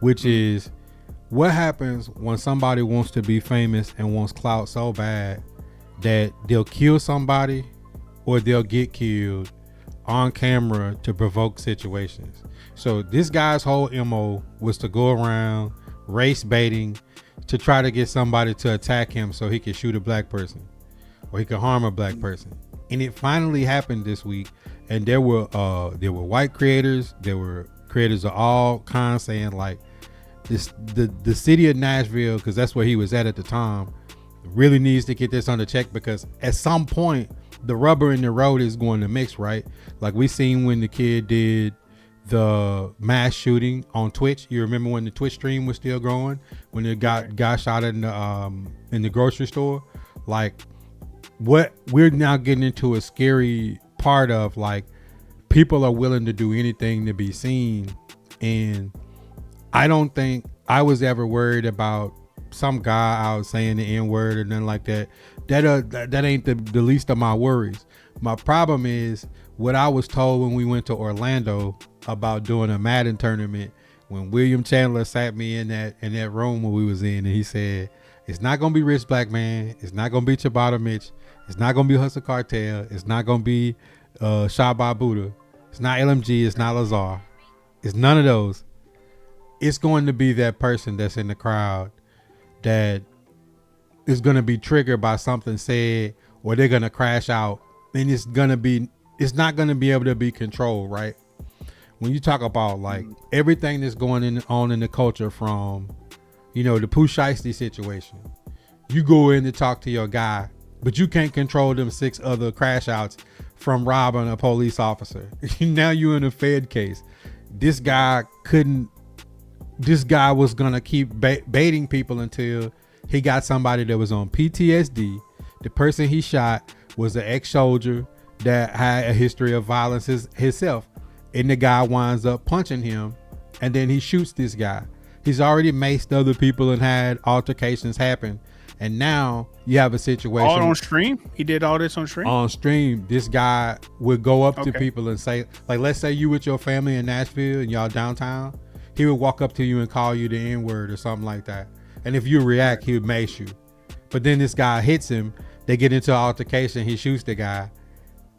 which is what happens when somebody wants to be famous and wants clout so bad that they'll kill somebody or they'll get killed on camera to provoke situations. So this guy's whole MO was to go around race baiting to try to get somebody to attack him so he could shoot a black person or he could harm a black person. And it finally happened this week, and there were white creators, there were creators of all kinds saying like this, the city of Nashville, because that's where he was at the time, really needs to get this under check, because at some point the rubber in the road is going to mix, right? Like we seen when the kid did the mass shooting on Twitch. You remember when the Twitch stream was still growing, when it got shot in the grocery store? Like, what we're now getting into a scary part of, like, people are willing to do anything to be seen. And I don't think I was ever worried about some guy out saying the N-word or nothing like that. That ain't the least of my worries. My problem is what I was told when we went to Orlando about doing a Madden tournament, when William Chandler sat me in that room where we was in, and he said, it's not gonna be Rich Black Man, it's not gonna be Ciabatta Mitch, it's not gonna be Hustle Cartel, it's not gonna be Shotbybuddha, it's not LMG, it's not Lazar, it's none of those. It's going to be that person that's in the crowd that is going to be triggered by something said, or they're going to crash out, and it's not going to be able to be controlled, right? When you talk about like everything that's going on in the culture, from the Pooh Shiesty situation, you go in to talk to your guy, but you can't control them 6 other crash outs from robbing a police officer. Now you're in a Fed case. This guy was gonna keep baiting people until he got somebody that was on PTSD. The person he shot was an ex-soldier that had a history of violence himself, and the guy winds up punching him, and then he shoots this guy. He's already maced other people and had altercations happen, and now you have a situation. All on stream? He did all this on stream? On stream. This guy would go up to people and say, like, let's say you with your family in Nashville and y'all downtown. He would walk up to you and call you the N-word or something like that. And if you react, he would mace you. But then this guy hits him. They get into an altercation. He shoots the guy.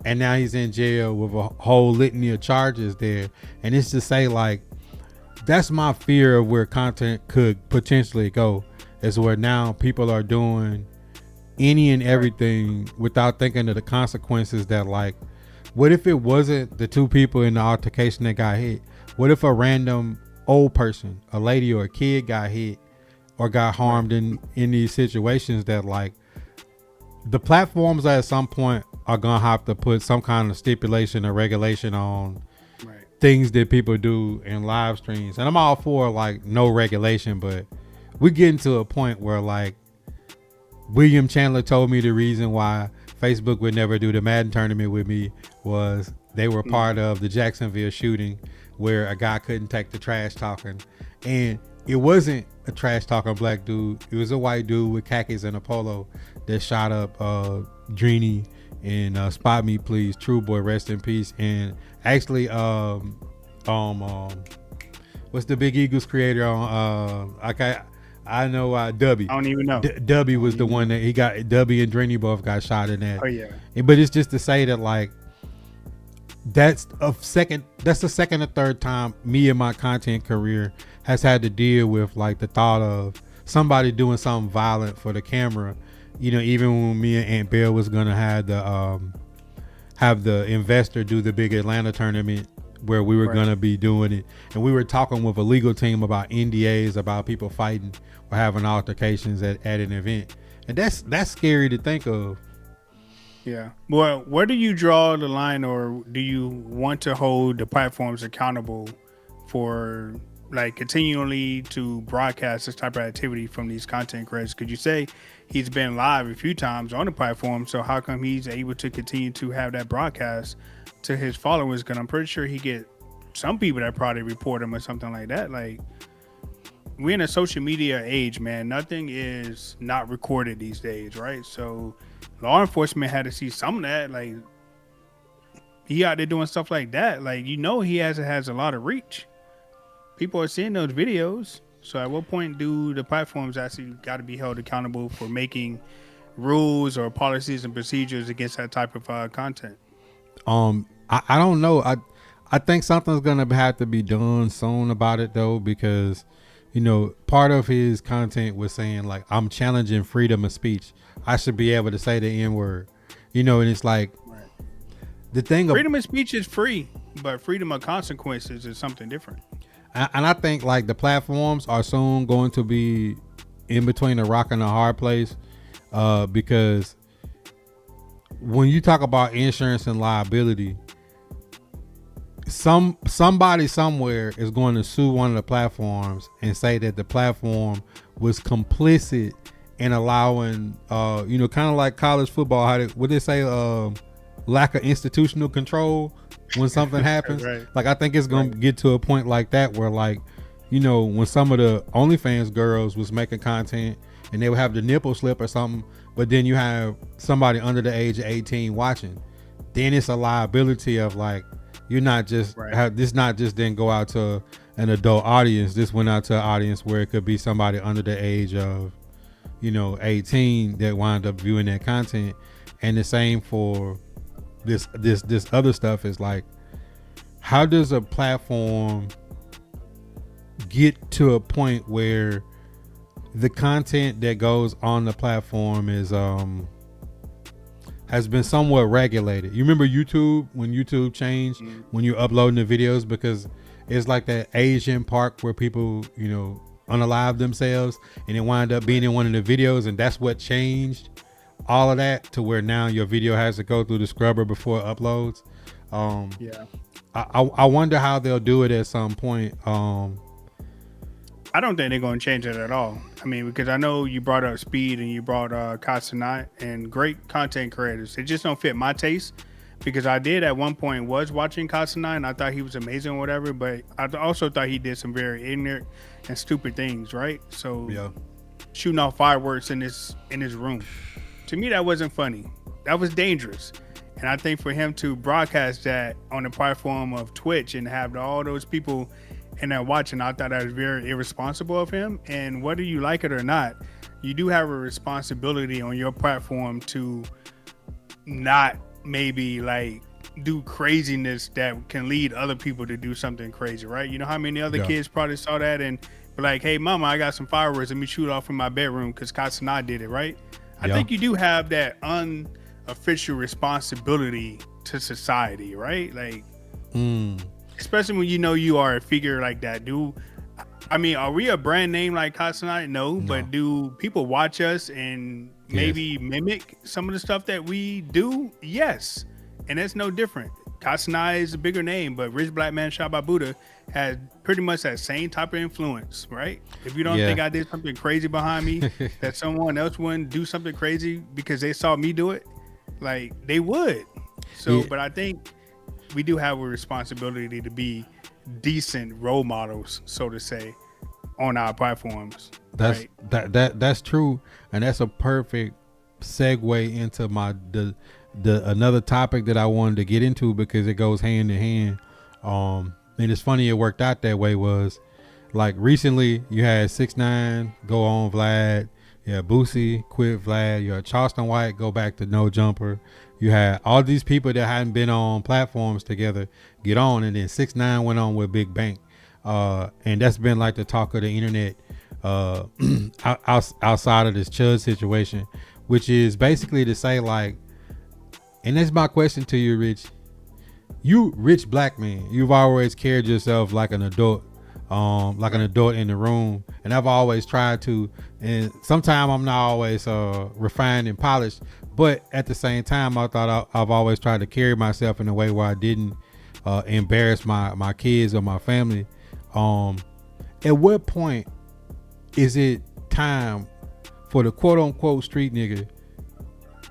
And now he's in jail with a whole litany of charges there. And it's to say, like, that's my fear of where content could potentially go, is where now people are doing any and everything without thinking of the consequences. That, like, what if it wasn't the 2 people in the altercation that got hit? What if a random old person, a lady or a kid, got hit or got harmed in these situations? That, like, the platforms at some point are gonna have to put some kind of stipulation or regulation on things that people do in live streams. And I'm all for, like, no regulation, but we're getting to a point where, like, William Chandler told me the reason why Facebook would never do the Madden tournament with me was they were part of the Jacksonville shooting, where a guy couldn't take the trash talking, and it wasn't a trash talking black dude. It was a white dude with khakis and a polo that shot up Dreeny and Spot Me Please, True Boy, rest in peace. And actually what's the Big Eagles creator on I know Dubby. I don't even know. Dubby was the one that he got. Dubby and Dreeny both got shot in that. Oh yeah. But it's just to say that, like, That's the second or third time me in my content career has had to deal with like the thought of somebody doing something violent for the camera. You know, even when me and Aunt Bill was gonna have the investor do the big Atlanta tournament where we were gonna be doing it, and we were talking with a legal team about NDAs, about people fighting or having altercations at an event, and that's scary to think of. Yeah. Well, where do you draw the line, or do you want to hold the platforms accountable for like continually to broadcast this type of activity from these content creators? Could you say he's been live a few times on the platform, so how come he's able to continue to have that broadcast to his followers? Because I'm pretty sure he get some people that probably report him or something like that. Like, we're in a social media age, man. Nothing is not recorded these days, right? So law enforcement had to see some of that. Like, he out there doing stuff like that. Like, you know, he has a lot of reach. People are seeing those videos. So at what point do the platforms actually got to be held accountable for making rules or policies and procedures against that type of content? I don't know. I think something's gonna have to be done soon about it though, because you know, part of his content was saying like, I'm challenging freedom of speech. I should be able to say the N-word, you know, and it's like the thing. Freedom of speech is free, but freedom of consequences is something different. And I think like the platforms are soon going to be in between a rock and a hard place, because when you talk about insurance and liability, somebody somewhere is going to sue one of the platforms and say that the platform was complicit in allowing, you know, kind of like college football. What they say, lack of institutional control when something happens. Right. Like, I think it's going to get to a point like that where, like, you know, when some of the OnlyFans girls was making content and they would have the nipple slip or something, but then you have somebody under the age of 18 watching, then it's a liability of like, you're not just this not just didn't go out to an adult audience. This went out to an audience where it could be somebody under the age of, you know, 18 that wound up viewing that content. And the same for this other stuff is like, how does a platform get to a point where the content that goes on the platform is has been somewhat regulated? You remember YouTube, when YouTube changed when you're uploading the videos, because it's like that Asian park where people, you know, unalive themselves, and it wound up being in one of the videos, and that's what changed all of that to where now your video has to go through the scrubber before it uploads. I wonder how they'll do it at some point. I don't think they're going to change it at all. I mean, because I know you brought up Speed and you brought Cashapp, and great content creators. It just don't fit my taste, because I did at one point was watching Cashapp and I thought he was amazing or whatever, but I also thought he did some very ignorant and stupid things, right? So shooting off fireworks in his room, to me that wasn't funny. That was dangerous. And I think for him to broadcast that on the platform of Twitch and have all those people in there watching, I thought that was very irresponsible of him. And whether you like it or not, you do have a responsibility on your platform to not maybe like do craziness that can lead other people to do something crazy, right? You know how many other kids probably saw that and be like, hey mama, I got some fireworks, let me shoot off in my bedroom because Cashapp did it, right? I think you do have that unofficial responsibility to society, right? Like, especially when you know you are a figure like that. I mean, are we a brand name like Cashapp? No, but do people watch us and maybe mimic some of the stuff that we do? Yes, and that's no different. Cashapp is a bigger name, but RichBLKman, Shotbybuddha has pretty much that same type of influence, right? If you don't think I did something crazy behind me, that someone else wouldn't do something crazy because they saw me do it, like they would. So, but I think we do have a responsibility to be decent role models, so to say, on our platforms. That's true, and that's a perfect segue into the another topic that I wanted to get into, because it goes hand in hand. And it's funny it worked out that way. Was like recently you had 6ix9ine go on Vlad Yeah, Boosie quit Vlad. You had Charleston White go back to no jumper. You had all these people that hadn't been on platforms together get on, and then 6ix9ine went on with Big Bank, and that's been like the talk of the internet outside of this Chud situation, which is basically to say like, and that's my question to you, Rich. You rich black man, you've always carried yourself like an adult, an adult in the room, and I've always tried to, and sometimes I'm not always refined and polished, but at the same time I thought I've always tried to carry myself in a way where I didn't embarrass my kids or my family. At what point is it time for the quote unquote street nigga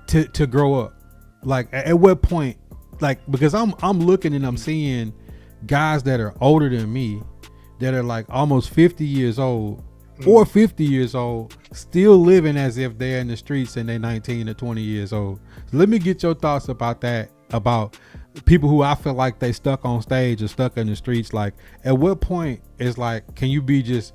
to grow up? Like at what point? Like, because I'm looking and I'm seeing guys that are older than me that are like almost 50 years old or 50 years old still living as if they're in the streets and they're 19 or 20 years old. So let me get your thoughts about that, about people who I feel like they stuck on stage or stuck in the streets. Like at what point is like, can you be just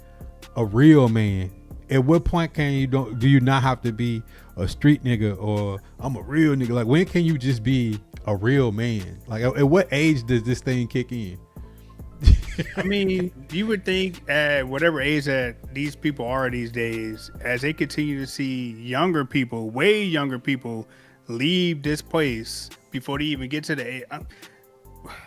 a real man? At what point do you not have to be a street nigga or I'm a real nigga? Like when can you just be a real man? Like at what age does this thing kick in? I mean, you would think at whatever age that these people are these days, as they continue to see younger people, way younger people, leave this place before they even get to the age.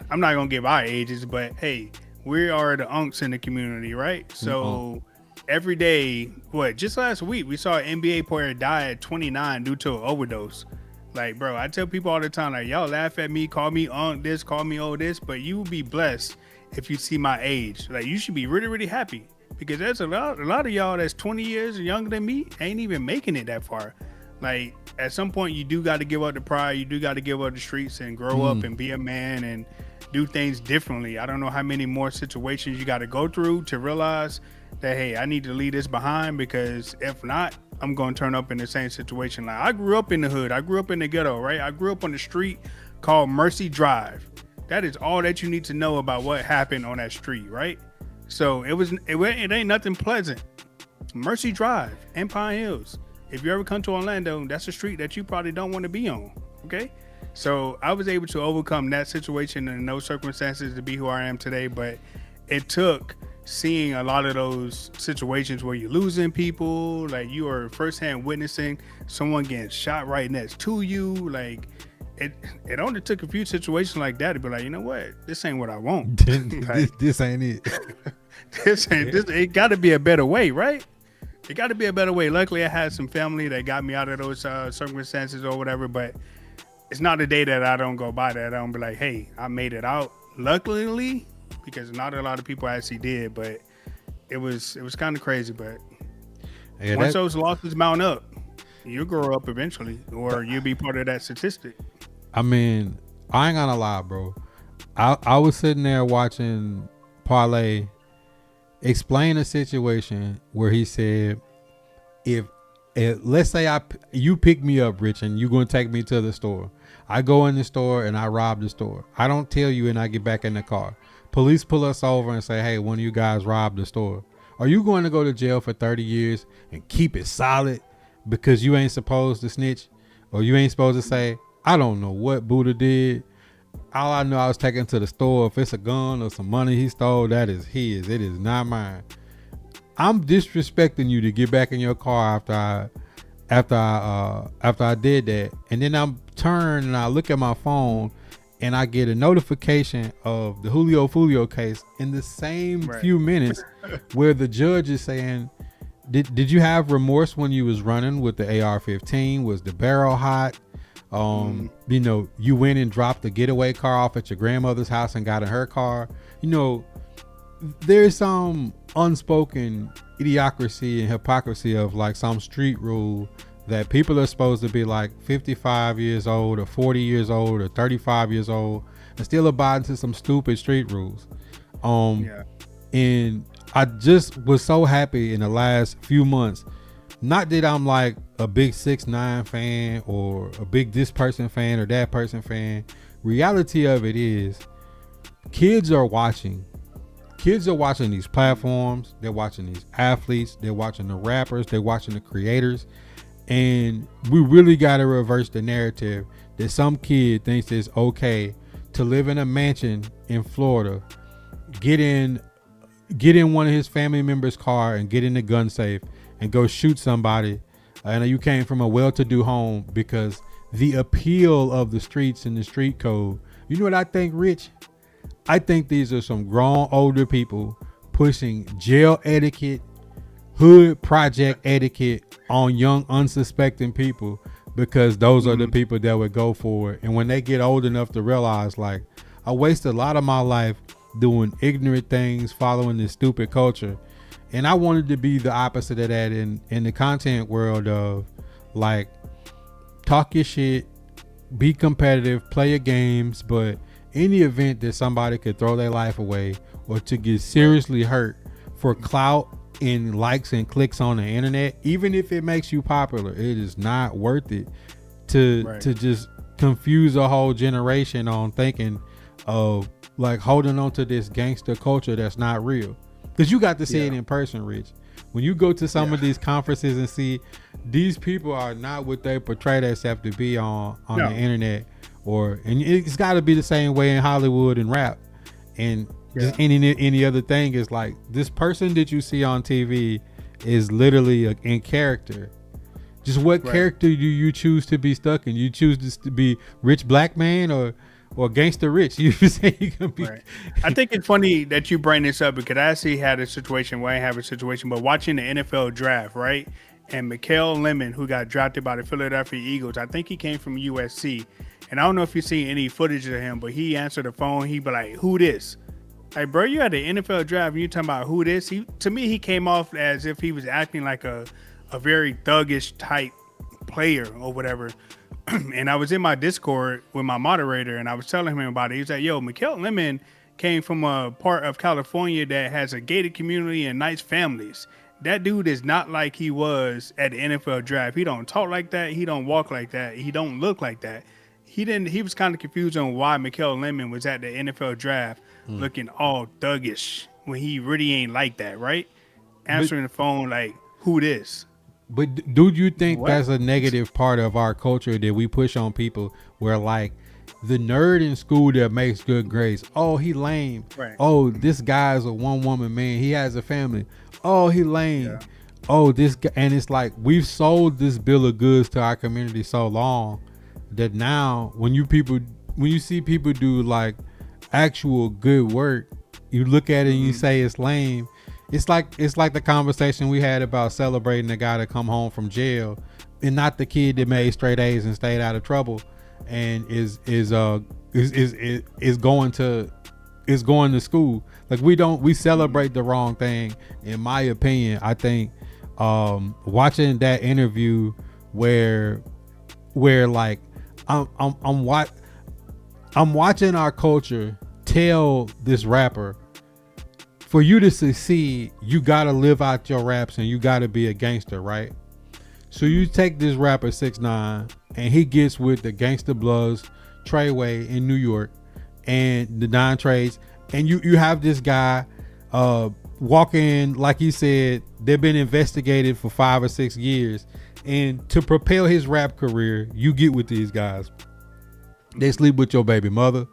I'm not gonna give our ages, but hey, we are the unks in the community, right? So every day, just last week we saw an NBA player die at 29 due to an overdose. Like, bro, I tell people all the time, like, y'all laugh at me, call me unk this, call me old this, but you will be blessed if you see my age. Like, you should be really, really happy, because there's a lot of y'all that's 20 years younger than me ain't even making it that far. Like, at some point, you do got to give up the pride. You do got to give up the streets and grow up and be a man and do things differently. I don't know how many more situations you got to go through to realize that, hey, I need to leave this behind, because if not, I'm going to turn up in the same situation. Like, I grew up in the hood. I grew up in the ghetto, right? I grew up on the street called Mercy Drive. That is all that you need to know about what happened on that street, right? So it ain't nothing pleasant. Mercy Drive, Empire Hills. If you ever come to Orlando, that's a street that you probably don't want to be on, okay? So I was able to overcome that situation in those circumstances to be who I am today, but it took seeing a lot of those situations where you're losing people, like you are firsthand witnessing someone getting shot right next to you. Like it only took a few situations like that to be like, you know what, this ain't what I want. Like, this ain't it. It got to be a better way, right? It got to be a better way. Luckily, I had some family that got me out of those circumstances or whatever, but it's not a day that I don't go by that I don't be like, hey, I made it out. Luckily, because not a lot of people actually did, but it was kind of crazy. But once those losses mount up, you'll grow up eventually, or you'll be part of that statistic. I mean, I ain't gonna lie, bro. I was sitting there watching Parlay explain a situation where he said, if let's say you pick me up, Rich, and you're gonna take me to the store. I go in the store and I rob the store. I don't tell you, and I get back in the car. Police pull us over and say, hey, one of you guys robbed the store. Are you going to go to jail for 30 years and keep it solid because you ain't supposed to snitch? Or you ain't supposed to say, I don't know what Buddha did. All I know, I was taken to the store. If it's a gun or some money he stole, that is his. It is not mine. I'm disrespecting you to get back in your car after I did that. And then I'm turned and I look at my phone and I get a notification of the Julio Fulio case in the same few minutes where the judge is saying, did you have remorse when you was running with the AR-15? Was the barrel hot? You know, you went and dropped the getaway car off at your grandmother's house and got in her car. You know, there's some unspoken idiocracy and hypocrisy of like some street rule that people are supposed to be like 55 years old or 40 years old or 35 years old and still abiding to some stupid street rules. And I just was so happy in the last few months. Not that I'm like a big 6ix9ine fan or a big this person fan or that person fan. Reality of it is kids are watching kids are watching these platforms, they're watching these athletes, they're watching the rappers, they're watching the creators, and we really got to reverse the narrative that some kid thinks it's okay to live in a mansion in Florida, get in one of his family members' car and get in the gun safe and go shoot somebody, and you came from a well-to-do home because the appeal of the streets and the street code. You know what I think, Rich? I think these are some grown older people pushing jail etiquette, hood project etiquette on young unsuspecting people, because those are the people that would go for it. And when they get old enough to realize, like, I wasted a lot of my life doing ignorant things, following this stupid culture, and I wanted to be the opposite of that in the content world of, like, talk your shit, be competitive, play your games, but any event that somebody could throw their life away or to get seriously hurt for clout and likes and clicks on the internet, even if it makes you popular, it is not worth it to just confuse a whole generation on thinking of, like, holding on to this gangster culture that's not real. Because you got to see it in person, Rich. When you go to some of these conferences and see these people are not what they portray themselves to be on the internet, and it's got to be the same way in Hollywood and rap and just any other thing. Is like, this person that you see on TV is literally in character. Just what character do you choose to be stuck in? You choose to be RichBLKman or Gangster Rich? You say you can be. I think it's funny that you bring this up, because I actually had a situation where I have a situation, but watching the NFL draft, right? And Mikael Lemon, who got drafted by the Philadelphia Eagles, I think he came from USC. And I don't know if you've seen any footage of him, but he answered the phone. He'd be like, "Who this?" Like, bro, you had the NFL draft and you talking about who this? To me, he came off as if he was acting like a very thuggish type player or whatever. And I was in my Discord with my moderator, and I was telling him about it. He was like, "Yo, Mikael Lemon came from a part of California that has a gated community and nice families. That dude is not like he was at the NFL draft. He don't talk like that. He don't walk like that. He don't look like that." He was kind of confused on why Mikael Lemon was at the NFL draft looking all thuggish when he really ain't like that, right? Answering the phone like, "Who this?" But do you think that's a negative part of our culture that we push on people, where, like, the nerd in school that makes good grades, oh, he lame. Right. Oh, this guy's a one-woman man. He has a family. Oh, he lame. Yeah. Oh, this guy. And it's like, we've sold this bill of goods to our community so long that now when you see people do, like, actual good work, you look at it and you say it's lame. It's like the conversation we had about celebrating the guy that come home from jail, and not the kid that made straight A's and stayed out of trouble and is going to school. Like, we celebrate the wrong thing, in my opinion. I think watching that interview where like I'm watching our culture tell this rapper, for you to succeed, you gotta live out your raps and you gotta be a gangster, right? So you take this rapper 6ix9ine and he gets with the Gangsta Bloods, Treyway in New York, and the Nine Trades, and you have this guy walking, like he said, they've been investigated for 5 or 6 years, and to propel his rap career, you get with these guys. They sleep with your baby mother,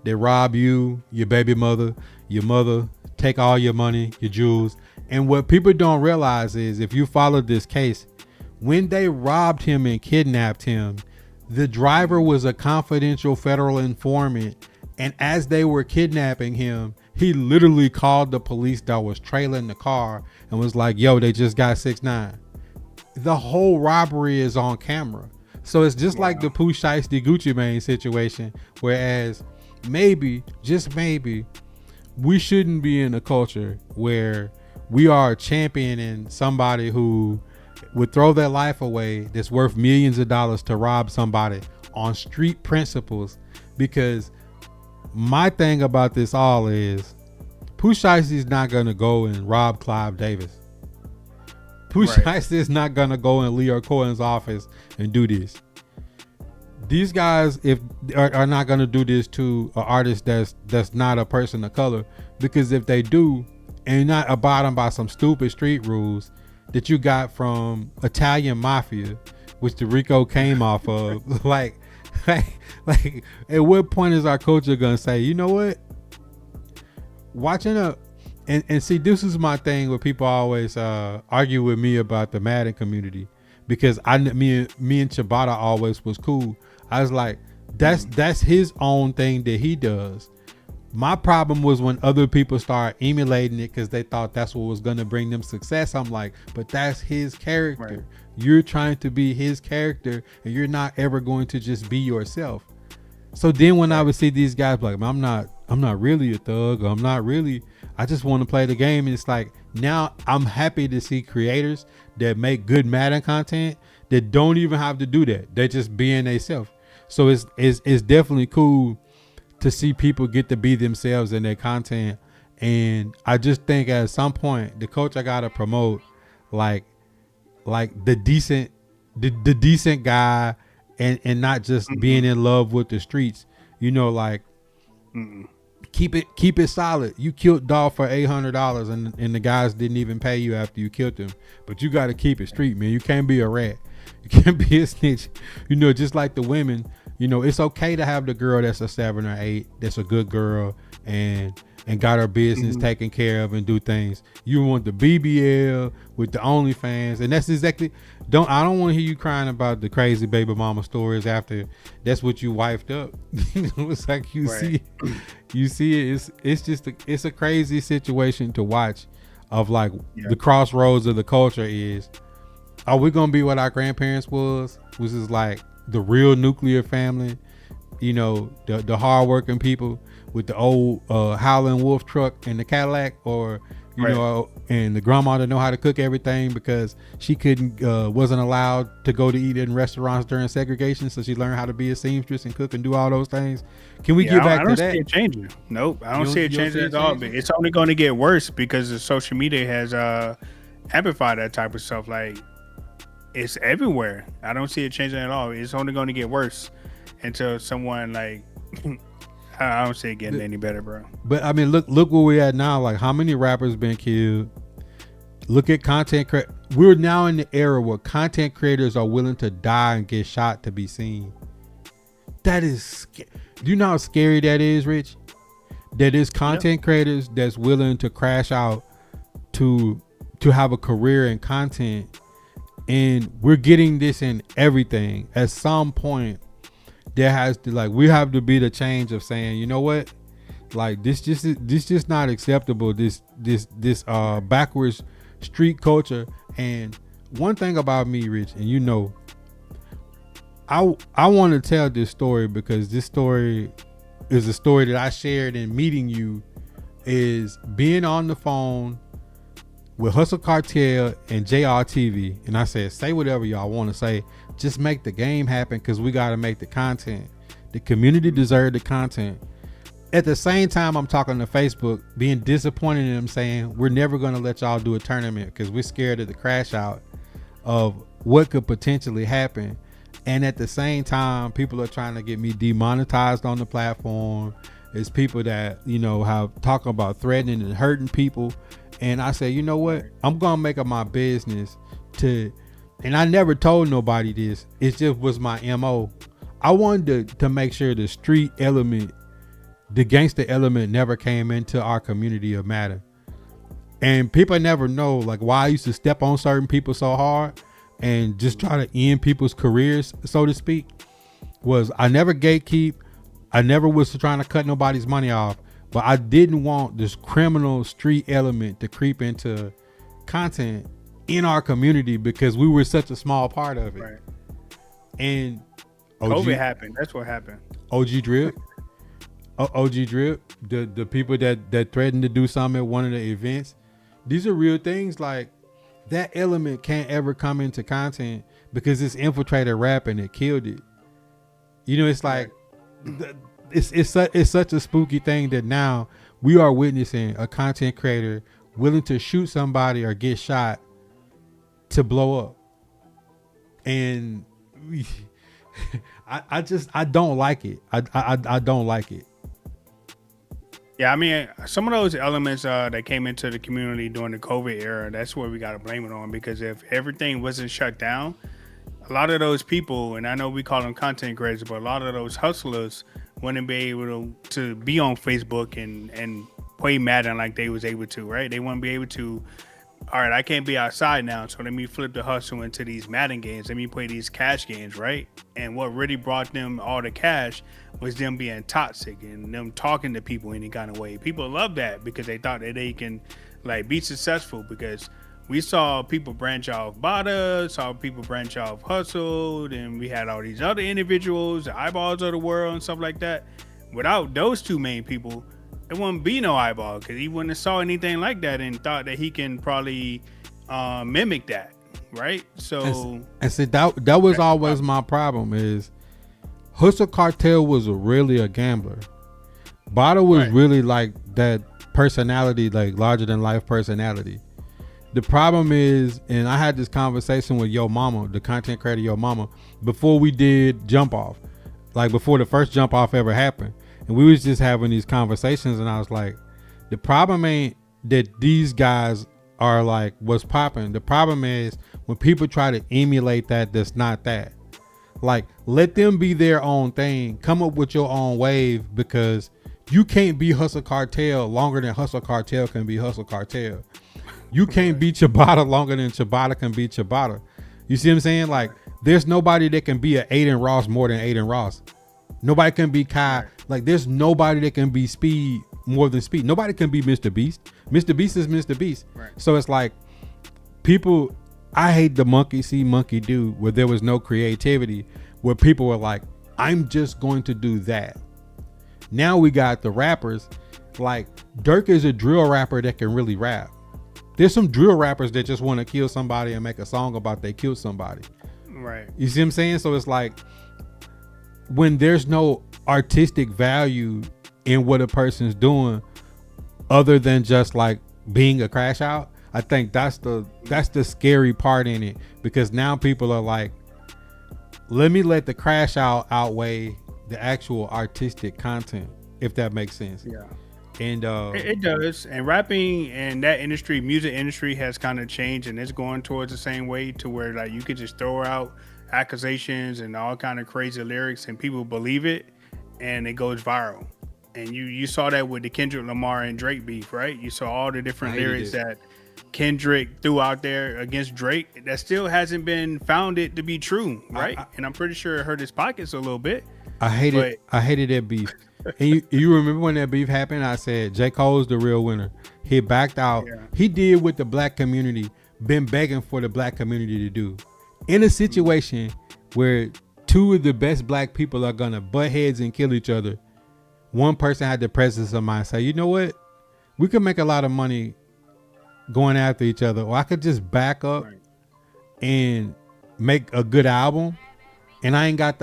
they rob you, your baby mother, your mother, take all your money, your jewels. And what people don't realize is, if you follow this case, when they robbed him and kidnapped him, the driver was a confidential federal informant. And as they were kidnapping him, he literally called the police that was trailing the car and was like, "Yo, they just got 6ix9ine." The whole robbery is on camera. So it's just like the Pooh Shiesty Gucci Mane situation. Whereas maybe, just maybe, we shouldn't be in a culture where we are championing somebody who would throw their life away that's worth millions of dollars to rob somebody on street principles. Because my thing about this all is, Pooh Shiesty's not going to go and rob Clive Davis. Pooh Shiesty's not going to go in Leo Cohen's office and do this. these guys if are not gonna do this to an artist that's not a person of color, because if they do and not abiding by some stupid street rules that you got from Italian mafia, which the Rico came off of, like at what point is our culture gonna say, you know what, watching a and see, this is my thing where people always argue with me about the Madden community, because me and Ciabatta always was cool. I was like, that's his own thing that he does. My problem was when other people start emulating it because they thought that's what was going to bring them success. I'm like, but that's his character. Right. You're trying to be his character, and you're not ever going to just be yourself. So then when I would see these guys like, I'm not really a thug, or I just want to play the game. And it's like, now I'm happy to see creators that make good Madden content that don't even have to do that. They're just being themselves. So it's definitely cool to see people get to be themselves in their content. And I just think at some point the culture got to promote like the decent guy, and not just being in love with the streets, you know, like keep it solid. You killed Dolph for $800 and the guys didn't even pay you after you killed him, but you got to keep it street, man. You can't be a rat. You can't be a snitch. You know, just like the women, you know, it's okay to have the girl that's a 7 or 8, that's a good girl and got her business taken care of and do things. You want the BBL with the OnlyFans, and that's exactly. I don't want to hear you crying about the crazy baby mama stories after that's what you wifed up. It's like you see it. It's just it's a crazy situation to watch. Of like the crossroads of the culture is. Are we gonna be what our grandparents was, which is like the real nuclear family, you know, the hardworking people with the old Howlin' Wolf truck and the Cadillac, or you know, and the grandma to know how to cook everything because she wasn't allowed to go to eat in restaurants during segregation, so she learned how to be a seamstress and cook and do all those things. Can we get back to that? I don't see it changing. Nope, I don't see it changing at all. But it's only going to get worse because the social media has amplified that type of stuff. Like, it's everywhere. I don't see it changing at all. It's only going to get worse until someone like I don't see it getting any better, bro. But I mean, look where we're at now. Like, how many rappers been killed? Look at content creators. We're now in the era where content creators are willing to die and get shot to be seen. That is, do you know how scary that is, Rich? That is content creators that's willing to crash out to have a career in content. And we're getting this in everything. At some point, there has to, like, we have to be the change of saying, you know what, like this just not acceptable. This backwards street culture. And one thing about me, Rich, and you know, I want to tell this story because this story is a story that I shared in meeting you. Is being on the phone with Hustle Cartel and JRTV, and I said, say whatever y'all want to say, just make the game happen because we got to make the content. The community deserve the content. At the same time, I'm talking to Facebook, being disappointed in them, saying we're never going to let y'all do a tournament because we're scared of the crash out of what could potentially happen. And at the same time, people are trying to get me demonetized on the platform. It's people that, you know, have talking about threatening and hurting people. And I say, you know what? I'm going to make it my business to, and I never told nobody this. It just was my MO. I wanted to make sure the street element, the gangster element never came into our community of Madden. And people never know like why I used to step on certain people so hard and just try to end people's careers, so to speak, was I never gatekeep. I never was trying to cut nobody's money off. But I didn't want this criminal street element to creep into content in our community because we were such a small part of it. Right. And COVID happened. That's what happened. OG Drip, the people that threatened to do something at one of the events. These are real things. Like that element can't ever come into content because it's infiltrated rap and it killed it. You know, it's like. It's such a spooky thing that now we are witnessing a content creator willing to shoot somebody or get shot to blow up. And I don't like it. I don't like it. Yeah, I mean, some of those elements that came into the community during the COVID era, that's where we got to blame it on. Because if everything wasn't shut down, a lot of those people, and I know we call them content creators, but a lot of those hustlers wouldn't be able to be on Facebook and play Madden like they was able to, right? They wouldn't be able to. All right, I can't be outside now, so let me flip the hustle into these Madden games. Let me play these cash games, right? And what really brought them all the cash was them being toxic and them talking to people any kind of way. People love that because they thought that they can like be successful, because we saw people branch off Bada, saw people branch off Hustle, and we had all these other individuals, the eyeballs of the world and stuff like that. Without those two main people, it wouldn't be no eyeball, because he wouldn't have saw anything like that and thought that he can probably mimic that, right? So and see that was always my problem is Hustle Cartel was really a gambler. Bada was really like that personality, like larger than life personality. The problem is, and I had this conversation with Yo Mama, the content creator Yo Mama, before we did Jump Off, like before the first Jump Off ever happened. And we was just having these conversations, and I was like, the problem ain't that these guys are like what's popping. The problem is when people try to emulate that's not that. Like, let them be their own thing. Come up with your own wave, because you can't be Hustle Cartel longer than Hustle Cartel can be Hustle Cartel. You can't be Ciabatta longer than Ciabatta can be Ciabatta. You see what I'm saying? Like, there's nobody that can be a Aiden Ross more than Aiden Ross. Nobody can be Kai. Like, there's nobody that can be Speed more than Speed. Nobody can be Mr. Beast. Mr. Beast is Mr. Beast. Right. So it's like, people, I hate the monkey see, monkey do, where there was no creativity, where people were like, I'm just going to do that. Now we got the rappers. Like, Dirk is a drill rapper that can really rap. There's some drill rappers that just want to kill somebody and make a song about they killed somebody. Right. You see what I'm saying? So it's like, when there's no artistic value in what a person's doing other than just like being a crash out, I think that's the scary part in it, because now people are like, let me let the crash out outweigh the actual artistic content, if that makes sense. Yeah. And it does. And rapping and that industry, music industry, has kind of changed, and it's going towards the same way, to where like you could just throw out accusations and all kind of crazy lyrics and people believe it, and it goes viral. And you saw that with the Kendrick Lamar and Drake beef, right? You saw all the different lyrics that Kendrick threw out there against Drake that still hasn't been founded to be true, right? And I'm pretty sure it hurt his pockets a little bit. I hated that beef. And you remember when that beef happened? I said J. Cole's the real winner. He backed out. Yeah. He did what the black community been begging for the black community to do. In a situation where two of the best black people are gonna butt heads and kill each other, one person had the presence of mind say, you know what, we could make a lot of money going after each other, or I could just back up and make a good album, and I ain't got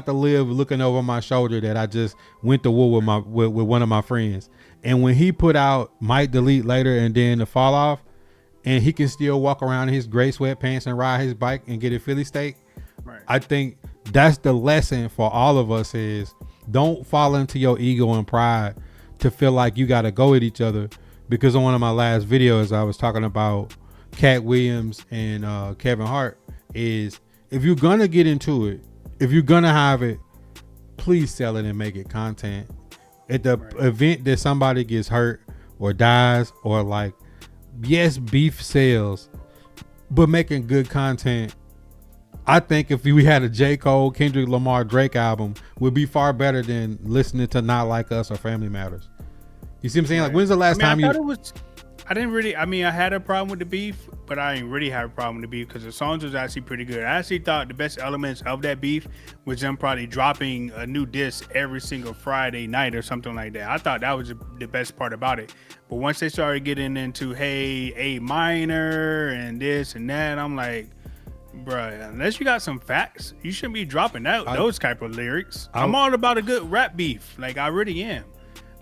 to live looking over my shoulder that I just went to war with one of my friends. And when he put out Might Delete Later and then The Fall Off, and he can still walk around in his gray sweatpants and ride his bike and get a Philly steak. Right. I think that's the lesson for all of us, is don't fall into your ego and pride to feel like you got to go at each other. Because on one of my last videos, I was talking about Cat Williams and Kevin Hart, is if you're going to get into it, if you're going to have it, please sell it and make it content. At the event that somebody gets hurt or dies, or like, yes, beef sells, but making good content, I think if we had a J. Cole, Kendrick Lamar, Drake album, would be far better than listening to Not Like Us or Family Matters. You see what I'm saying? Like, when's the last time I had a problem with the beef, but I didn't really have a problem with the beef, because the songs was actually pretty good. I actually thought the best elements of that beef was them probably dropping a new disc every single Friday night or something like that. I thought that was the best part about it. But once they started getting into, hey, A minor and this and that, I'm like, bruh, unless you got some facts, you shouldn't be dropping those type of lyrics. I'm all about a good rap beef. Like, I really am.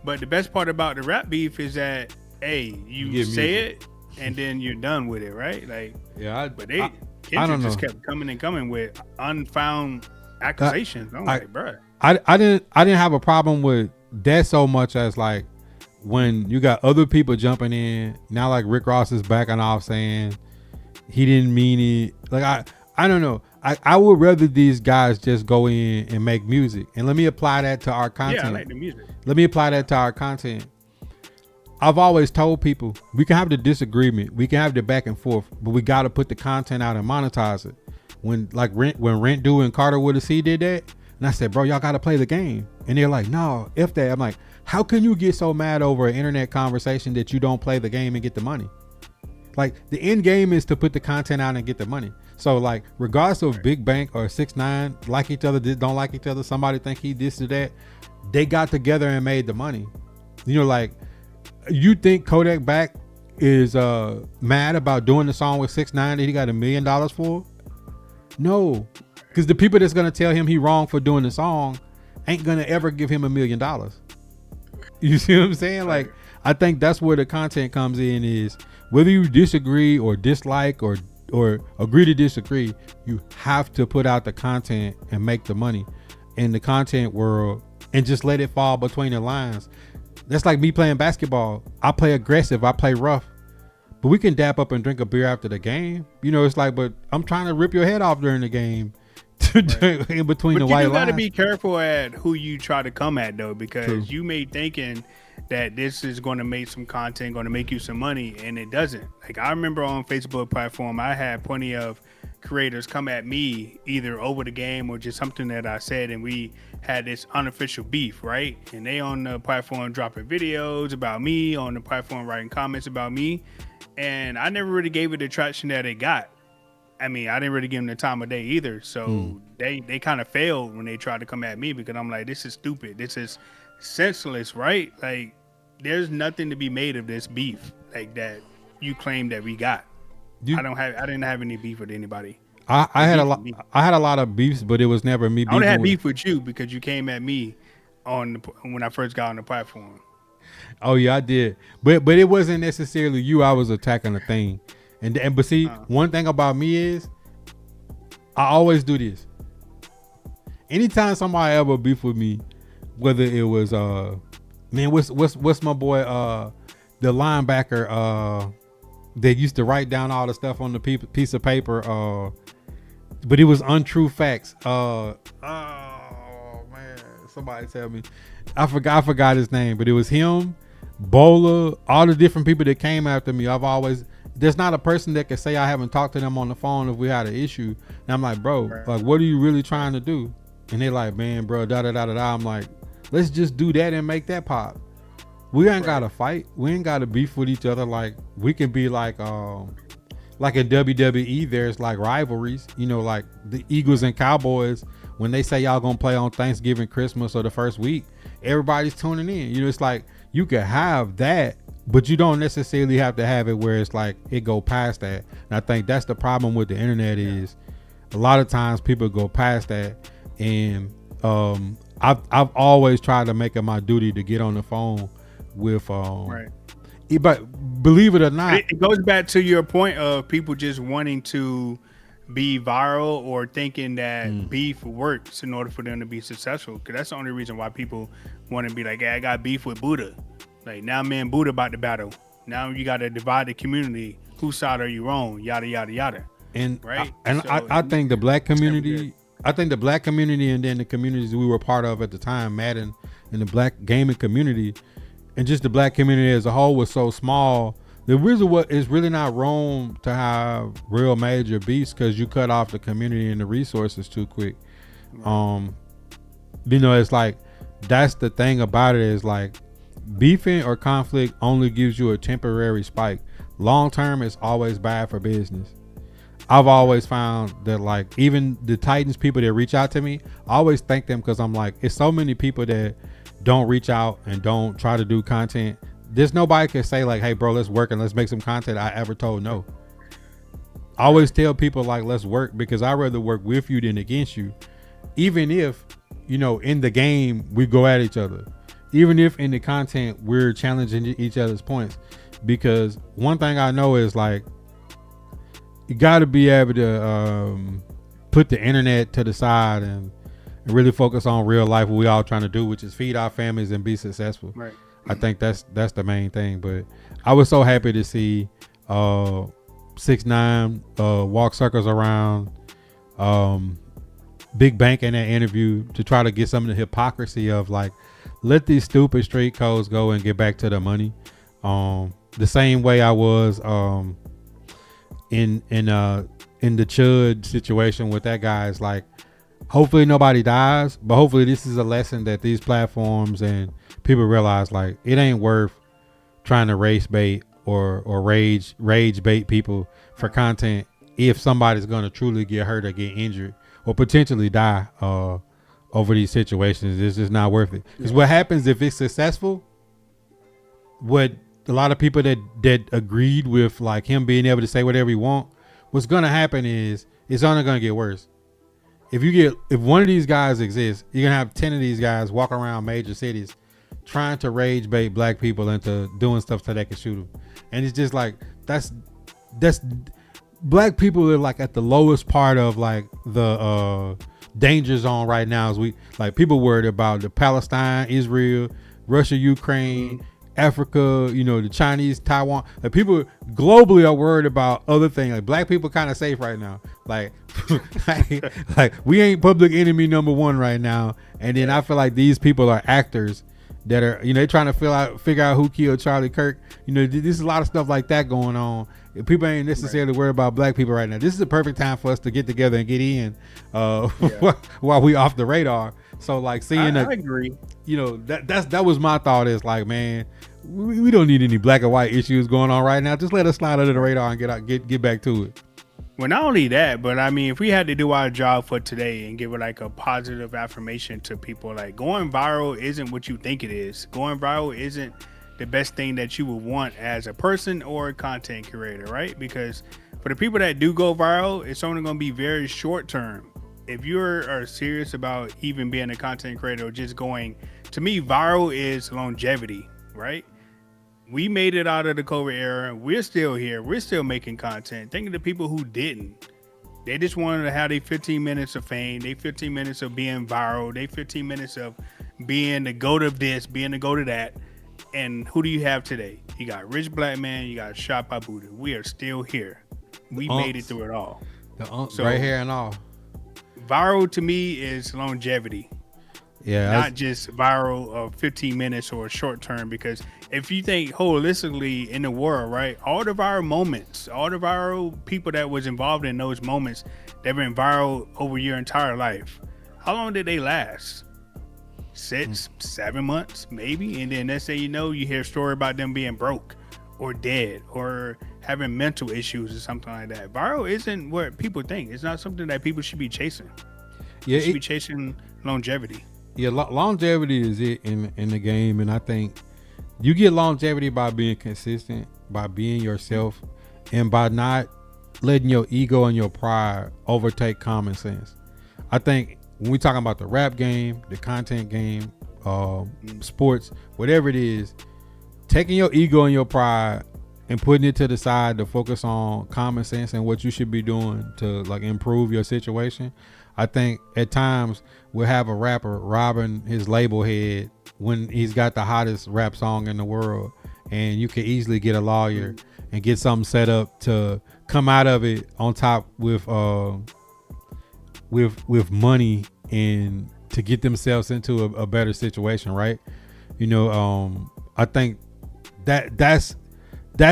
But the best part about the rap beef is that, hey, you say it and then you're done with it, right? Like, yeah. Kendrick just kept coming and coming with unfound accusations. I'm like, bruh. I didn't have a problem with that so much as like when you got other people jumping in. Now like Rick Ross is backing off saying he didn't mean it. Like I don't know. I would rather these guys just go in and make music. And let me apply that to our content. Yeah, I like the music. Let me apply that to our content. I've always told people we can have the disagreement, we can have the back and forth, but we got to put the content out and monetize it. When Rent Do and Carter with a C did that, and I said, bro, y'all got to play the game. And they're like, no, if that. I'm like, how can you get so mad over an internet conversation that you don't play the game and get the money? Like the end game is to put the content out and get the money. So like, regardless of Big Bank or 6ix9ine like each other, don't like each other, somebody think he this or that, they got together and made the money. You know, like you think Kodak Black is mad about doing the song with 6ix9ine that he got $1 million for? No, because the people that's gonna tell him he wrong for doing the song ain't gonna ever give him $1 million. You see what I'm saying? Like, I think that's where the content comes in, is whether you disagree or dislike or agree to disagree, you have to put out the content and make the money in the content world and just let it fall between the lines. That's like me playing basketball. I play aggressive, I play rough, but we can dap up and drink a beer after the game. You know, it's like, but I'm trying to rip your head off during the game. Right. In between the white lines. You got to be careful at who you try to come at, though, because you may thinking that this is going to make some content, going to make you some money, and it doesn't. Like, I remember on Facebook platform, I had plenty of creators come at me either over the game or just something that I said, and we had this unofficial beef, right? And they on the platform dropping videos about me, on the platform writing comments about me, and I never really gave it the traction that it got. I mean, I didn't really give them the time of day either. So they kind of failed when they tried to come at me, because I'm like, this is stupid. This is senseless, right? Like, there's nothing to be made of this beef like that you claim that we got. I didn't have any beef with anybody. I had a lot of beefs, but it was never me. I only had beef with you because you came at me when I first got on the platform. Oh yeah, I did. But it wasn't necessarily you. I was attacking the thing. But see, one thing about me is I always do this. Anytime somebody ever beef with me, whether it was what's my boy the linebacker that used to write down all the stuff on the piece of paper, but it was untrue facts. Oh man, somebody tell me. I forgot his name, but it was him, Bowler, all the different people that came after me. There's not a person that can say I haven't talked to them on the phone if we had an issue. And I'm like, bro, like, what are you really trying to do? And they're like, man, bro, da da da da da. I'm like, let's just do that and make that pop. We ain't got to fight. We ain't got to beef with each other. Like, we can be like in WWE, there's like rivalries, you know, like the Eagles and Cowboys. When they say y'all gonna play on Thanksgiving, Christmas, or the first week, everybody's tuning in. You know, it's like you can have that, but you don't necessarily have to have it where it's like it go past that. And I think that's the problem with the internet is a lot of times people go past that. And I've always tried to make it my duty to get on the phone with but believe it or not, it goes back to your point of people just wanting to be viral or thinking that beef works in order for them to be successful. Because that's the only reason why people want to be like, hey, I got beef with Buddha. Like, now me and Buddha about to battle. Now you got to divide the community. Whose side are you on? Yada, yada, yada. And right? I think the black community, and then the communities we were part of at the time, Madden and the black gaming community, and just the black community as a whole was so small. The reason what is really not wrong to have real major beefs, because you cut off the community and the resources too quick. Right. You know, it's like, that's the thing about it, is like beefing or conflict only gives you a temporary spike. Long term, it's always bad for business. I've always found that, like, even the Titans people that reach out to me, I always thank them, because I'm like, it's so many people that don't reach out and don't try to do content. There's nobody can say like, hey bro, let's work and let's make some content. I ever told no. I always tell people like, let's work, because I'd rather work with you than against you. Even if, you know, in the game we go at each other, even if in the content we're challenging each other's points, because one thing I know is like, you got to be able to put the internet to the side and and really focus on real life, what we all trying to do, which is feed our families and be successful. Right. I think that's the main thing. But I was so happy to see 6ix9ine walk circles around Big Bank in that interview to try to get some of the hypocrisy of like, let these stupid street codes go and get back to the money. The same way I was in the Chud situation with that guy. Is like, hopefully nobody dies, but hopefully this is a lesson that these platforms and people realize, like, it ain't worth trying to race bait or rage bait people for content if somebody's going to truly get hurt or get injured or potentially die over these situations. It's just not worth it. Because what happens if it's successful, what a lot of people that agreed with like him being able to say whatever he want, what's going to happen is it's only going to get worse. If one of these guys exists, you're going to have 10 of these guys walk around major cities trying to rage bait black people into doing stuff so they can shoot them. And it's just like, that's black people are like at the lowest part of like the danger zone right now. As we like, people worried about the Palestine, Israel, Russia, Ukraine, Africa, the Chinese, Taiwan. Like, people globally are worried about other things. Like, black people kind of safe right now. Like, like we ain't public enemy number one right now. And then I feel like these people are actors that are, they're trying to figure out who killed Charlie Kirk. There's a lot of stuff like that going on. People ain't necessarily worried about black people right now. This is the perfect time for us to get together and get in while we off the radar. So like seeing I agree. That was my thought, is like, man, we don't need any black and white issues going on right now. Just let us slide under the radar and get back to it. Well, not only that, but I mean, if we had to do our job for today and give it like a positive affirmation to people, like, going viral isn't what you think it is. Going viral isn't the best thing that you would want as a person or a content creator, right? Because for the people that do go viral, it's only going to be very short term. If you are serious about even being a content creator or just going, to me, viral is longevity, right? We made it out of the COVID era. We're still here. We're still making content. Think of the people who didn't. They just wanted to have their 15 minutes of fame, their 15 minutes of being viral, their 15 minutes of being the GOAT of this, being the GOAT of that. And who do you have today? You got RichBLKman, you got Shotbybuddha. We are still here. We made it through it all. So, right here and all. Viral to me is longevity. Yeah, not just viral of 15 minutes or short term. Because if you think holistically in the world, right, all the viral moments, all the viral people that was involved in those moments, they've been viral over your entire life. How long did they last? 6, 7 months, maybe. And then let's say, you hear a story about them being broke or dead or having mental issues or something like that. Viral isn't what people think. It's not something that people should be chasing. Yeah, you should be chasing longevity. Yeah, longevity is it in the game, and I think you get longevity by being consistent, by being yourself, and by not letting your ego and your pride overtake common sense. I think when we talking about the rap game, the content game, sports, whatever it is, taking your ego and your pride and putting it to the side to focus on common sense and what you should be doing to like improve your situation. I think at times we'll have a rapper robbing his label head when he's got the hottest rap song in the world, and you can easily get a lawyer and get something set up to come out of it on top with money and to get themselves into a better situation, right? I think that's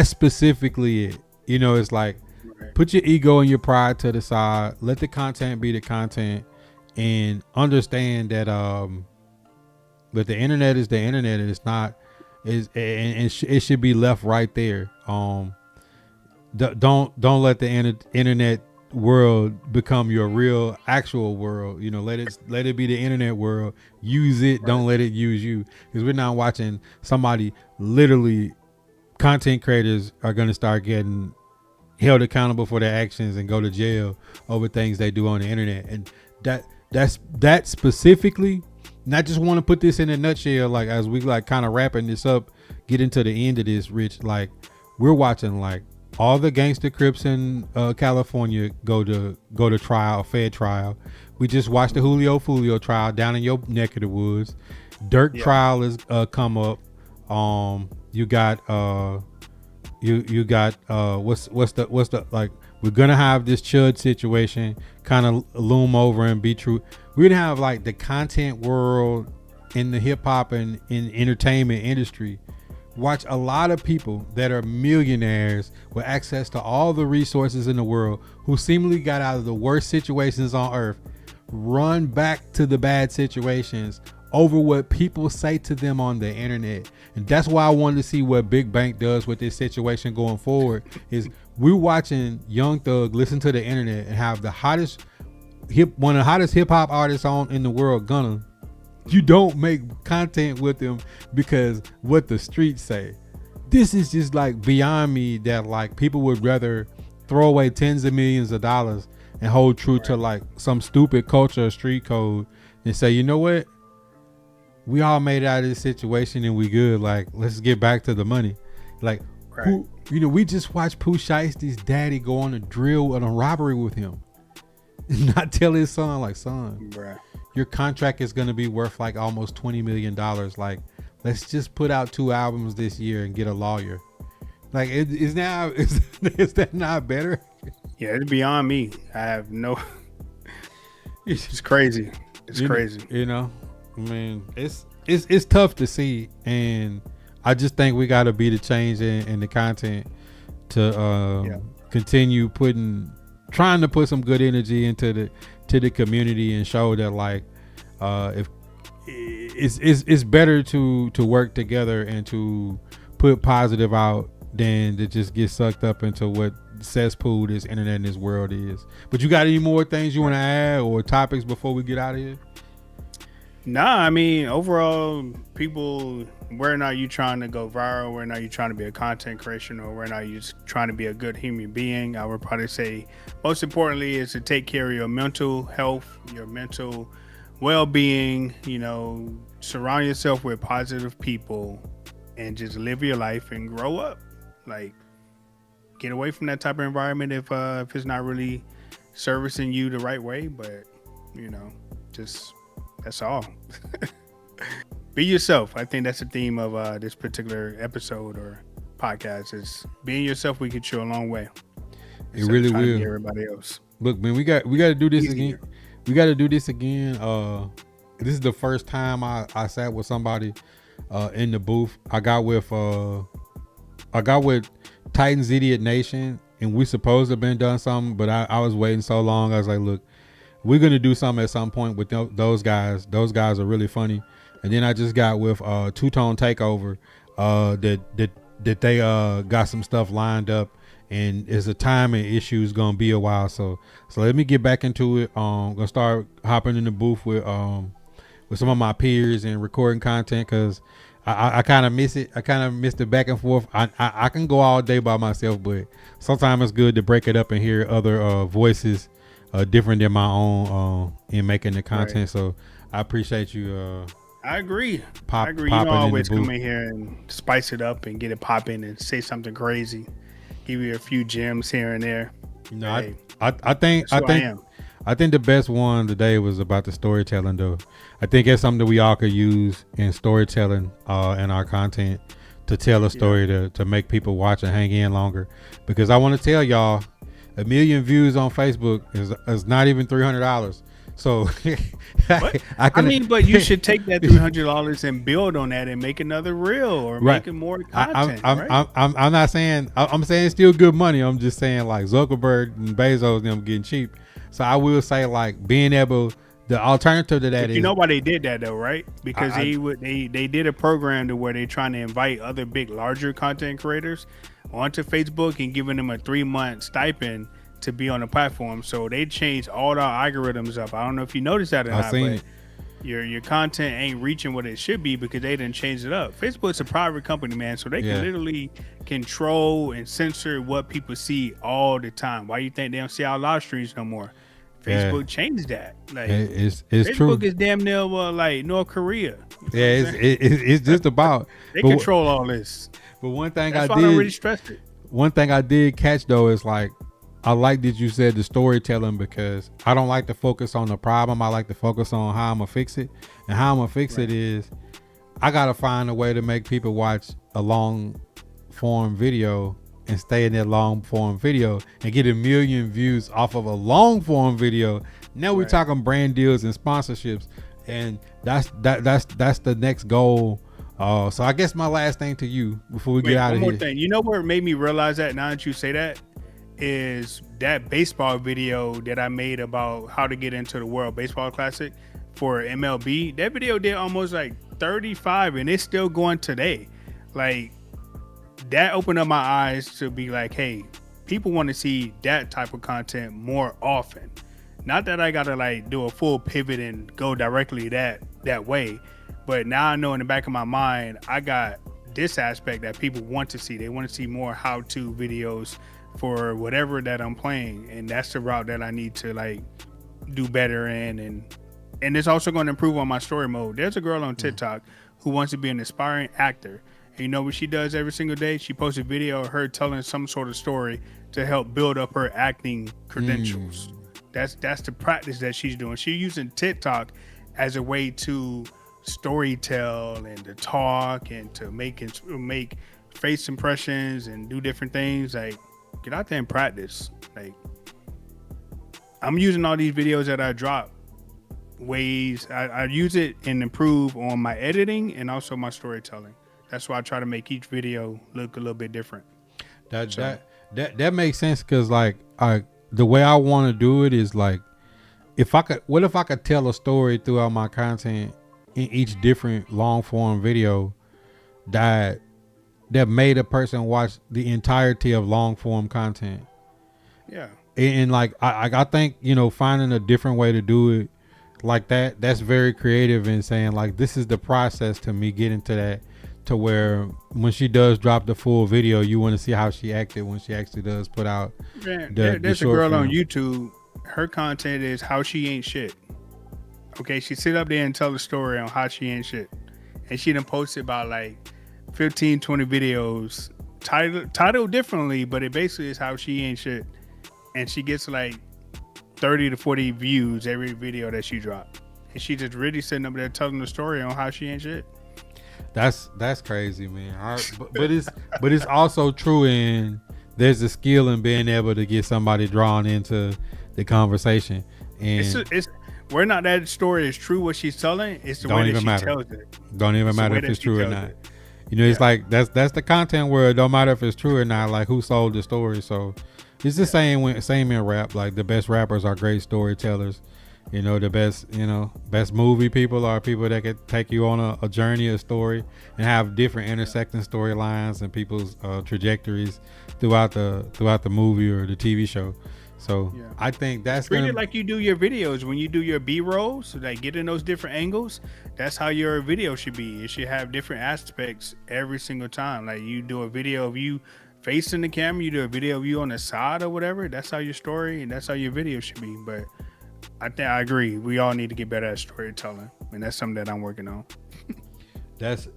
specifically it. It's like, put your ego and your pride to the side. Let the content be the content, and understand that but the internet is the internet, and it's not it should be left right there. Don't let the internet world become your real actual world. Let it be the internet world. Use it. Right. Don't let it use you, because we're not watching somebody literally. Content creators are going to start getting held accountable for their actions and go to jail over things they do on the internet. And that specifically, and I just want to put this in a nutshell, like as we like kind of wrapping this up, get into the end of this, Rich, like we're watching like all the gangster Crips in California go to trial, Fed trial. We just watched the Julio Fulio trial down in your neck of the woods. Dirk trial is come up. You got you got what's the like, we're gonna have this Chud situation kind of loom over and be true. We're gonna have like the content world in the hip hop and in entertainment industry watch a lot of people that are millionaires with access to all the resources in the world, who seemingly got out of the worst situations on earth, run back to the bad situations over what people say to them on the internet. And that's why I wanted to see what Big Bank does with this situation going forward. Is we're watching Young Thug listen to the internet and have the hottest one of the hottest hip hop artists on in the world, Gunna. You don't make content with them because what the streets say. This is just like beyond me, that like people would rather throw away tens of millions of dollars and hold true to like some stupid culture or street code and say, you know what? We all made it out of this situation and we good. Like, let's get back to the money. Like, who, we just watched Pooh Shiesty's daddy go on a drill and a robbery with him. And not tell his son, like, son, your contract is going to be worth like almost $20 million. Like, let's just put out 2 albums this year and get a lawyer. Like, is that not better? Yeah, it's beyond me. I have no. It's crazy. It's crazy. I mean, it's tough to see, and I just think we got to be the change in the content to continue trying to put some good energy into the community and show that like if it's better to work together and to put positive out than to just get sucked up into what cesspool this internet and this world is. But you got any more things you want to add or topics before we get out of here? Nah, I mean, overall, people, where are you trying to go viral? Where are you trying to be a content creator? Or where are you just trying to be a good human being? I would probably say most importantly is to take care of your mental health, your mental well-being, surround yourself with positive people and just live your life and grow up. Like, get away from that type of environment if it's not really servicing you the right way. But, just... that's all. Be yourself. I think that's the theme of this particular episode or podcast, is being yourself will get you a long way. It really will. Everybody else. Look, man, we got to do this again. We got to do this again. This is the first time I sat with somebody in the booth. I got with Titans Idiot Nation, and we supposed to have been done something, but I was waiting so long. I was like, look, we're going to do something at some point with those guys. Those guys are really funny. And then I just got with Two Tone Takeover that they got some stuff lined up, and it's a timing issue. It's going to be a while. So let me get back into it. I'm going to start hopping in the booth with some of my peers and recording content, because I kind of miss it. I kind of miss the back and forth. I can go all day by myself, but sometimes it's good to break it up and hear other voices different than my own in making the content. Right. So I appreciate you. I agree. I agree. You always come in here and spice it up and get it popping and say something crazy. Give you a few gems here and there. Hey, I think the best one today was about the storytelling, though. I think it's something that we all could use in storytelling in our content to tell a story to make people watch and hang in longer. Because I want to tell y'all, 1 million views on Facebook is not even $300. So but you should take that $300 and build on that and make another reel or make it more content. I'm not saying, I'm saying it's still good money. I'm just saying like Zuckerberg and Bezos them getting cheap. So I will say like being able, the alternative to that is, you know why they did that though, right? Because they did a program to where they're trying to invite other big, larger content creators onto Facebook and giving them a 3-month stipend to be on the platform. So they changed all the algorithms up. I don't know if you noticed that or not, but your content ain't reaching what it should be because they didn't change it up. Facebook's a private company, man, so they can literally control and censor what people see all the time. Why you think they don't see our live streams no more? Facebook changed that. Like it's Facebook true. is damn near like North Korea. It's just about they control all this. But one thing That's I why did, I really stressed it. one thing I did catch though is like, I like that you said the storytelling, because I don't like to focus on the problem. I like to focus on how I'm gonna fix it. And how I'm gonna fix it is, I gotta find a way to make people watch a long form video and stay in that long form video and get 1 million views off of a long form video. Now we're talking brand deals and sponsorships, and that's the next goal. So I guess my last thing to you before we get out of here. One more thing. You know what made me realize that now that you say that is that baseball video that I made about how to get into the World Baseball Classic for MLB. That video did almost like 35 and it's still going today. Like, that opened up my eyes to be like, hey, people want to see that type of content more often. Not that I gotta like do a full pivot and go directly that way, but now I know in the back of my mind I got this aspect that people want to see. They want to see more how-to videos for whatever that I'm playing, and that's the route that I need to like do better in, and it's also going to improve on my story mode. There's a girl on TikTok who wants to be an aspiring actor, and you know what she does every single day? She posts a video of her telling some sort of story to help build up her acting credentials. That's the practice that she's doing. She's using TikTok as a way to storytell and to talk and to make face impressions and do different things. Like, get out there and practice. Like, I'm using all these videos that I drop ways. I use it and improve on my editing and also my storytelling. That's why I try to make each video look a little bit different. That makes sense, because like the way I want to do it is like, if I could tell a story throughout my content in each different long form video that made a person watch the entirety of long form content. Yeah. And like I think, you know, finding a different way to do it like that's very creative, and saying like, this is the process to me getting to that, to where when she does drop the full video, you want to see how she acted when she actually does put out. There's a girl on YouTube. Her content is how she ain't shit. Okay, she sit up there and tell a story on how she ain't shit, and she done posted about like 15, 20 videos titled differently, but it basically is how she ain't shit, and she gets like 30 to 40 views every video that she dropped, and she just really sitting up there telling the story on how she ain't shit. That's crazy, man. But it's also true, and there's a skill in being able to get somebody drawn into the conversation. And it's whether or not that story is true, what she's telling, it's the way that she tells it. Don't even matter if it's true or not. You know, it's like that's the content where it don't matter if it's true or not. Like, who sold the story? So it's the same in rap. Like, the best rappers are great storytellers. You know, the best movie people are people that could take you on a journey, a story, and have different intersecting storylines and people's trajectories throughout the movie or the TV show. So I think that's treat it like you do your videos when you do your B-rolls, so like getting those different angles. That's how your video should be. It should have different aspects every single time. Like, you do a video of you facing the camera, you do a video of you on the side or whatever. That's how your story and that's how your video should be. But I think I agree. We all need to get better at storytelling, and that's something that I'm working on. That's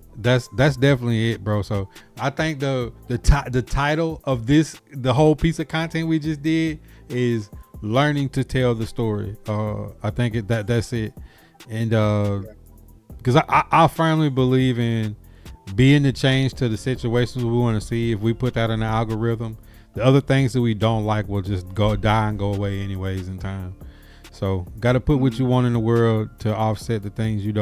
definitely it, bro. So I think the title of this, the whole piece of content we just did, is learning to tell the story. I think that's it, and because I firmly believe in being the change to the situations we want to see. If we put that in the algorithm, the other things that we don't like will just die and go away anyways in time. So got to put what you want in the world to offset the things you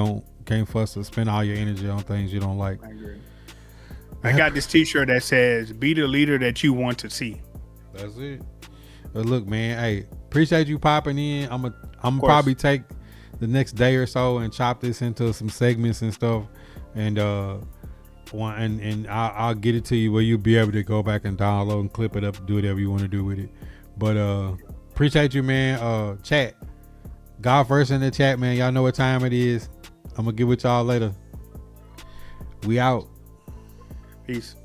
can't fuss or spend all your energy on things you don't like. I agree. I got this t-shirt that says, be the leader that you want to see. That's it. But look, man, hey, appreciate you popping in. I'm probably take the next day or so and chop this into some segments and stuff, and I'll get it to you where you'll be able to go back and download and clip it up, do whatever you want to do with it. But appreciate you, man. Chat, God first in the chat, man. Y'all know what time it is. I'm gonna get with y'all later. We out. Peace.